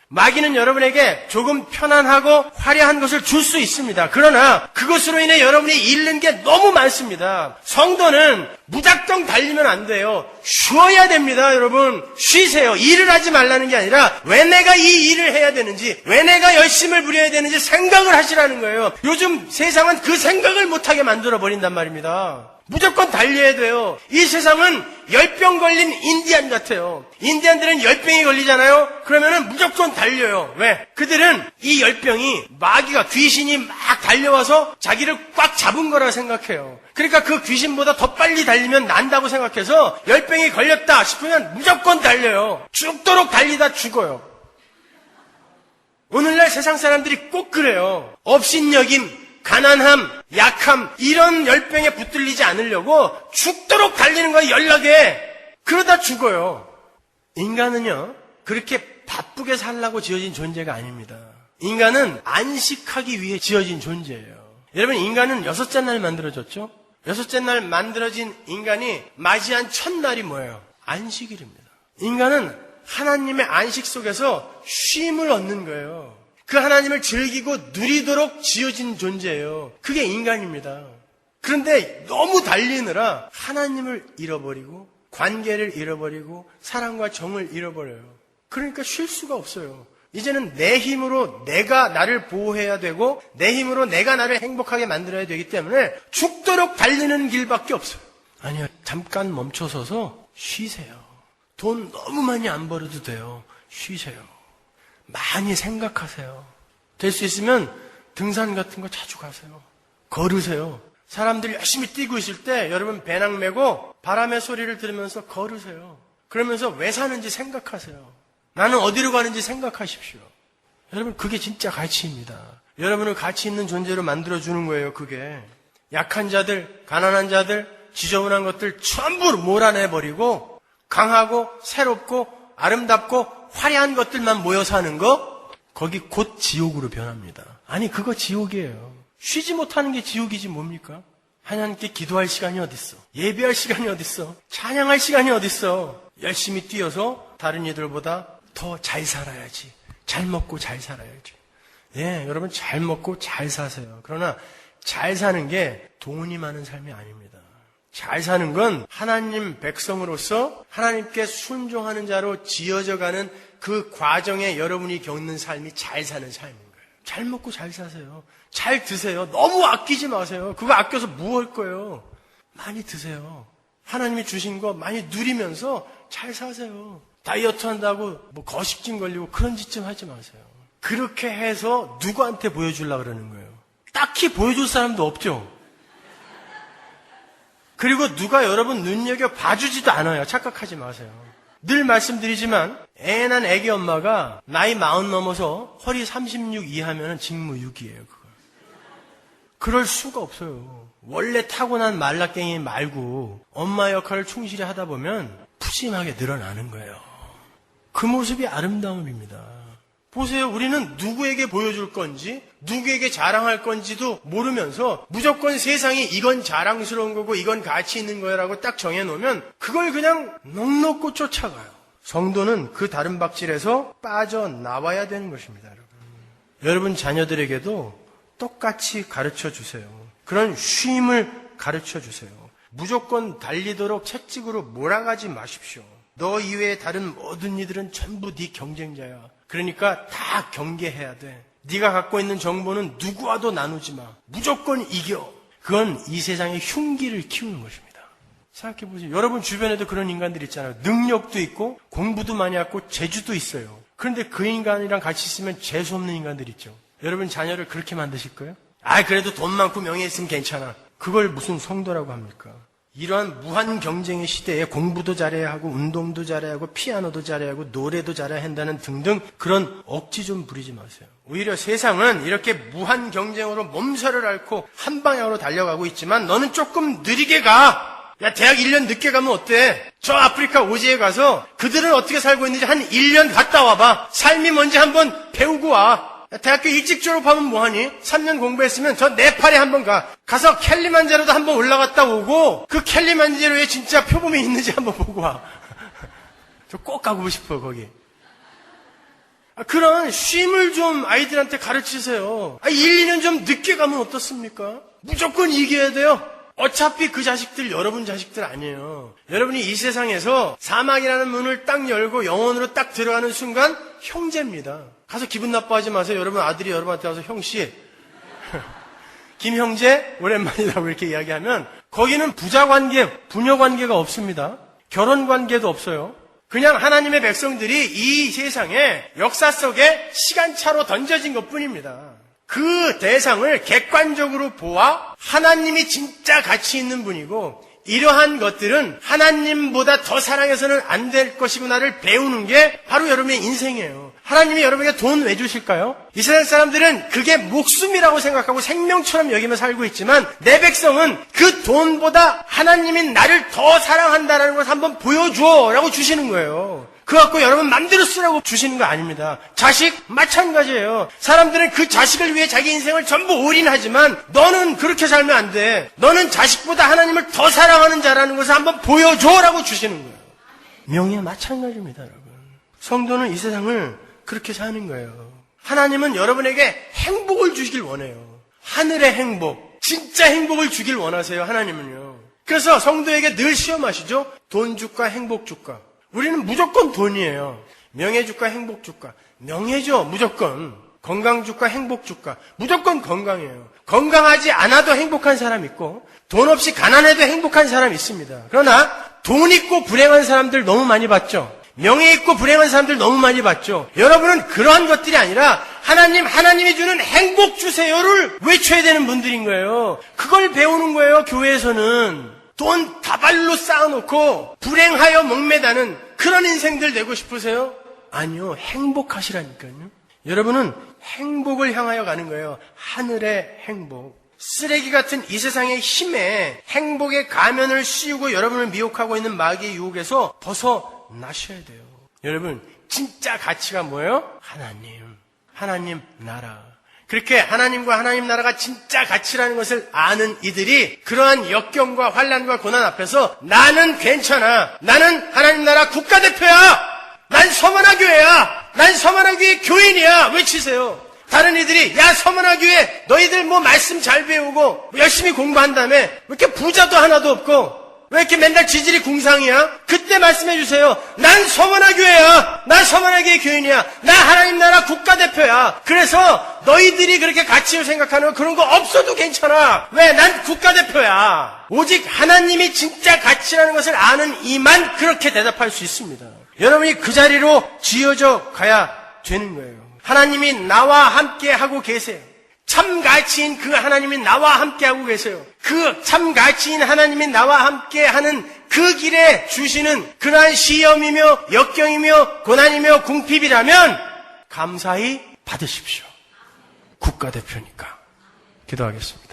마귀는 여러분에게 조금 편안하고 화려한 것을 줄 수 있습니다. 그러나 그것으로 인해 여러분이 잃는 게 너무 많습니다. 성도는 무작정 달리면 안 돼요. 쉬어야 됩니다, 여러분. 쉬세요. 일을 하지 말라는 게 아니라 왜 내가 이 일을 해야 되는지, 왜 내가 열심을 부려야 되는지 생각을 하시라는 거예요. 요즘 세상은 그 생각을 못하게 만들어버린단 말입니다. 무조건 달려야 돼요. 이 세상은 열병 걸린 인디안 같아요. 인디안들은 열병이 걸리잖아요. 그러면은 무조건 달려요. 왜? 그들은 이 열병이 마귀가 귀신이 막 달려와서 자기를 꽉 잡은 거라 생각해요. 그러니까 그 귀신보다 더 빨리 달리면 난다고 생각해서 열병이 걸렸다 싶으면 무조건 달려요. 죽도록 달리다 죽어요. 오늘날 세상 사람들이 꼭 그래요. 업신여김, 가난함, 약함 이런 열병에 붙들리지 않으려고 죽도록 달리는 거예요. 연락에. 그러다 죽어요. 인간은요 그렇게 바쁘게 살라고 지어진 존재가 아닙니다. 인간은 안식하기 위해 지어진 존재예요. 여러분 인간은 6째 날 만들어졌죠? 6째 날 만들어진 인간이 맞이한 첫날이 뭐예요? 안식일입니다. 인간은 하나님의 안식 속에서 쉼을 얻는 거예요. 그 하나님을 즐기고 누리도록 지어진 존재예요. 그게 인간입니다. 그런데 너무 달리느라 하나님을 잃어버리고 관계를 잃어버리고 사랑과 정을 잃어버려요. 그러니까 쉴 수가 없어요. 이제는 내 힘으로 내가 나를 보호해야 되고 내 힘으로 내가 나를 행복하게 만들어야 되기 때문에 죽도록 달리는 길밖에 없어요. 아니요, 잠깐 멈춰서서 쉬세요. 돈 너무 많이 안 벌어도 돼요. 쉬세요. 많이 생각하세요. 될 수 있으면 등산 같은 거 자주 가세요. 걸으세요. 사람들이 열심히 뛰고 있을 때 여러분 배낭 메고 바람의 소리를 들으면서 걸으세요. 그러면서 왜 사는지 생각하세요. 나는 어디로 가는지 생각하십시오. 여러분 그게 진짜 가치입니다. 여러분을 가치 있는 존재로 만들어주는 거예요. 그게 약한 자들, 가난한 자들, 지저분한 것들 전부 몰아내버리고 강하고 새롭고 아름답고 화려한 것들만 모여 사는 거, 거기 곧 지옥으로 변합니다. 아니 그거 지옥이에요. 쉬지 못하는 게 지옥이지 뭡니까? 하나님께 기도할 시간이 어딨어? 예배할 시간이 어딨어? 찬양할 시간이 어딨어? 열심히 뛰어서 다른 이들보다 더 잘 살아야지. 잘 먹고 잘 살아야지. 예, 여러분 잘 먹고 잘 사세요. 그러나 잘 사는 게 돈이 많은 삶이 아닙니다. 잘 사는 건 하나님 백성으로서 하나님께 순종하는 자로 지어져가는 그 과정에 여러분이 겪는 삶이 잘 사는 삶인 거예요. 잘 먹고 잘 사세요. 잘 드세요. 너무 아끼지 마세요. 그거 아껴서 뭐 할 거예요? 많이 드세요. 하나님이 주신 거 많이 누리면서 잘 사세요. 다이어트 한다고 뭐 거식증 걸리고 그런 짓 좀 하지 마세요. 그렇게 해서 누구한테 보여주려고 그러는 거예요? 딱히 보여줄 사람도 없죠. 그리고 누가 여러분 눈여겨 봐주지도 않아요. 착각하지 마세요. 늘 말씀드리지만 애 난 애기 엄마가 나이 40 넘어서 허리 36 이하면 직무유기예요. 그거. 그럴 수가 없어요. 원래 타고난 말라깽이 말고 엄마 역할을 충실히 하다 보면 푸짐하게 늘어나는 거예요. 그 모습이 아름다움입니다. 보세요. 우리는 누구에게 보여줄 건지 누구에게 자랑할 건지도 모르면서 무조건 세상이 이건 자랑스러운 거고 이건 가치 있는 거라고 딱 정해놓으면 그걸 그냥 넋놓고 쫓아가요. 성도는 그 다른 박질에서 빠져나와야 되는 것입니다. 여러분 자녀들에게도 똑같이 가르쳐 주세요. 그런 쉼을 가르쳐 주세요. 무조건 달리도록 채찍으로 몰아가지 마십시오. 너 이외에 다른 모든 이들은 전부 네 경쟁자야. 그러니까 다 경계해야 돼. 네가 갖고 있는 정보는 누구와도 나누지 마. 무조건 이겨. 그건 이 세상의 흉기를 키우는 것입니다. 생각해보세요. 여러분 주변에도 그런 인간들 있잖아요. 능력도 있고 공부도 많이 하고 재주도 있어요. 그런데 그 인간이랑 같이 있으면 재수없는 인간들 있죠. 여러분 자녀를 그렇게 만드실 거예요? 그래도 돈 많고 명예 있으면 괜찮아. 그걸 무슨 성도라고 합니까? 이러한 무한 경쟁의 시대에 공부도 잘해야 하고 운동도 잘해야 하고 피아노도 잘해야 하고 노래도 잘해야 한다는 등등 그런 억지 좀 부리지 마세요. 오히려 세상은 이렇게 무한 경쟁으로 몸살을 앓고 한 방향으로 달려가고 있지만 너는 조금 느리게 가. 야, 대학 1년 늦게 가면 어때? 저 아프리카 오지에 가서 그들은 어떻게 살고 있는지 한 1년 갔다 와봐. 삶이 뭔지 한번 배우고 와. 대학교 일찍 졸업하면 뭐하니? 3년 공부했으면 저 네팔에 한번 가. 가서 캘리만자로도 한번 올라갔다 오고 그 캘리만자로에 진짜 표범이 있는지 한번 보고 와. 저 꼭 가고 싶어 거기. 그런 쉼을 좀 아이들한테 가르치세요. 1, 2년 좀 늦게 가면 어떻습니까? 무조건 이겨야 돼요. 어차피 그 자식들 여러분 자식들 아니에요. 여러분이 이 세상에서 사막이라는 문을 딱 열고 영혼으로 딱 들어가는 순간 형제입니다. 가서 기분 나빠하지 마세요. 여러분 아들이 여러분한테 와서 형씨 김형제 오랜만이라고 이렇게 이야기하면 거기는 부자관계, 부녀관계가 없습니다. 결혼관계도 없어요. 그냥 하나님의 백성들이 이 세상에 역사 속에 시간차로 던져진 것뿐입니다. 그 대상을 객관적으로 보아 하나님이 진짜 가치 있는 분이고 이러한 것들은 하나님보다 더 사랑해서는 안 될 것이구나를 배우는 게 바로 여러분의 인생이에요. 하나님이 여러분에게 돈 왜 주실까요? 이 세상 사람들은 그게 목숨이라고 생각하고 생명처럼 여기며 살고 있지만 내 백성은 그 돈보다 하나님이 나를 더 사랑한다는 것을 한번 보여줘 라고 주시는 거예요. 그거 갖고 여러분 맘대로 쓰라고 주시는 거 아닙니다. 자식 마찬가지예요. 사람들은 그 자식을 위해 자기 인생을 전부 올인하지만 너는 그렇게 살면 안 돼. 너는 자식보다 하나님을 더 사랑하는 자라는 것을 한번 보여줘라고 주시는 거예요. 명예 마찬가지입니다, 여러분. 성도는 이 세상을 그렇게 사는 거예요. 하나님은 여러분에게 행복을 주시길 원해요. 하늘의 행복, 진짜 행복을 주길 원하세요, 하나님은요. 그래서 성도에게 늘 시험하시죠. 돈 주가 행복 주가. 우리는 무조건 돈이에요. 명예 주가 행복 주가. 명예죠, 무조건. 건강 주가 행복 주가. 무조건 건강이에요. 건강하지 않아도 행복한 사람 있고 돈 없이 가난해도 행복한 사람 있습니다. 그러나 돈 있고 불행한 사람들 너무 많이 봤죠. 명예 있고 불행한 사람들 너무 많이 봤죠. 여러분은 그러한 것들이 아니라 하나님이 주는 행복 주세요를 외쳐야 되는 분들인 거예요. 그걸 배우는 거예요, 교회에서는. 돈 다발로 쌓아놓고 불행하여 목매다는 그런 인생들 되고 싶으세요? 아니요, 행복하시라니까요. 여러분은 행복을 향하여 가는 거예요. 하늘의 행복. 쓰레기 같은 이 세상의 힘에 행복의 가면을 씌우고 여러분을 미혹하고 있는 마귀의 유혹에서 벗어나셔야 돼요. 여러분, 진짜 가치가 뭐예요? 하나님 나라. 그렇게 하나님과 하나님 나라가 진짜 가치라는 것을 아는 이들이 그러한 역경과 환난과 고난 앞에서 나는 괜찮아. 나는 하나님 나라 국가대표야. 난 서머나 교회야. 난 서머나 교회 교인이야. 외치세요. 다른 이들이 야 서머나 교회 너희들 뭐 말씀 잘 배우고 열심히 공부한다며 왜 이렇게 부자도 하나도 없고 왜 이렇게 맨날 지질이 궁상이야? 그때 말씀해 주세요. 난 서머나 교회야. 난 서머나 교회 교인이야. 나 하나님 나라 국가대표야. 그래서 너희들이 그렇게 가치를 생각하는 그런 거 없어도 괜찮아. 왜? 난 국가대표야. 오직 하나님이 진짜 가치라는 것을 아는 이만 그렇게 대답할 수 있습니다. 여러분이 그 자리로 쥐어져 가야 되는 거예요. 하나님이 나와 함께 하고 계세요. 참 가치인 그 하나님이 나와 함께 하고 계세요. 그 참 가치인 하나님이 나와 함께 하는 그 길에 주시는 그러한 시험이며 역경이며 고난이며 궁핍이라면 감사히 받으십시오. 국가대표니까. 기도하겠습니다.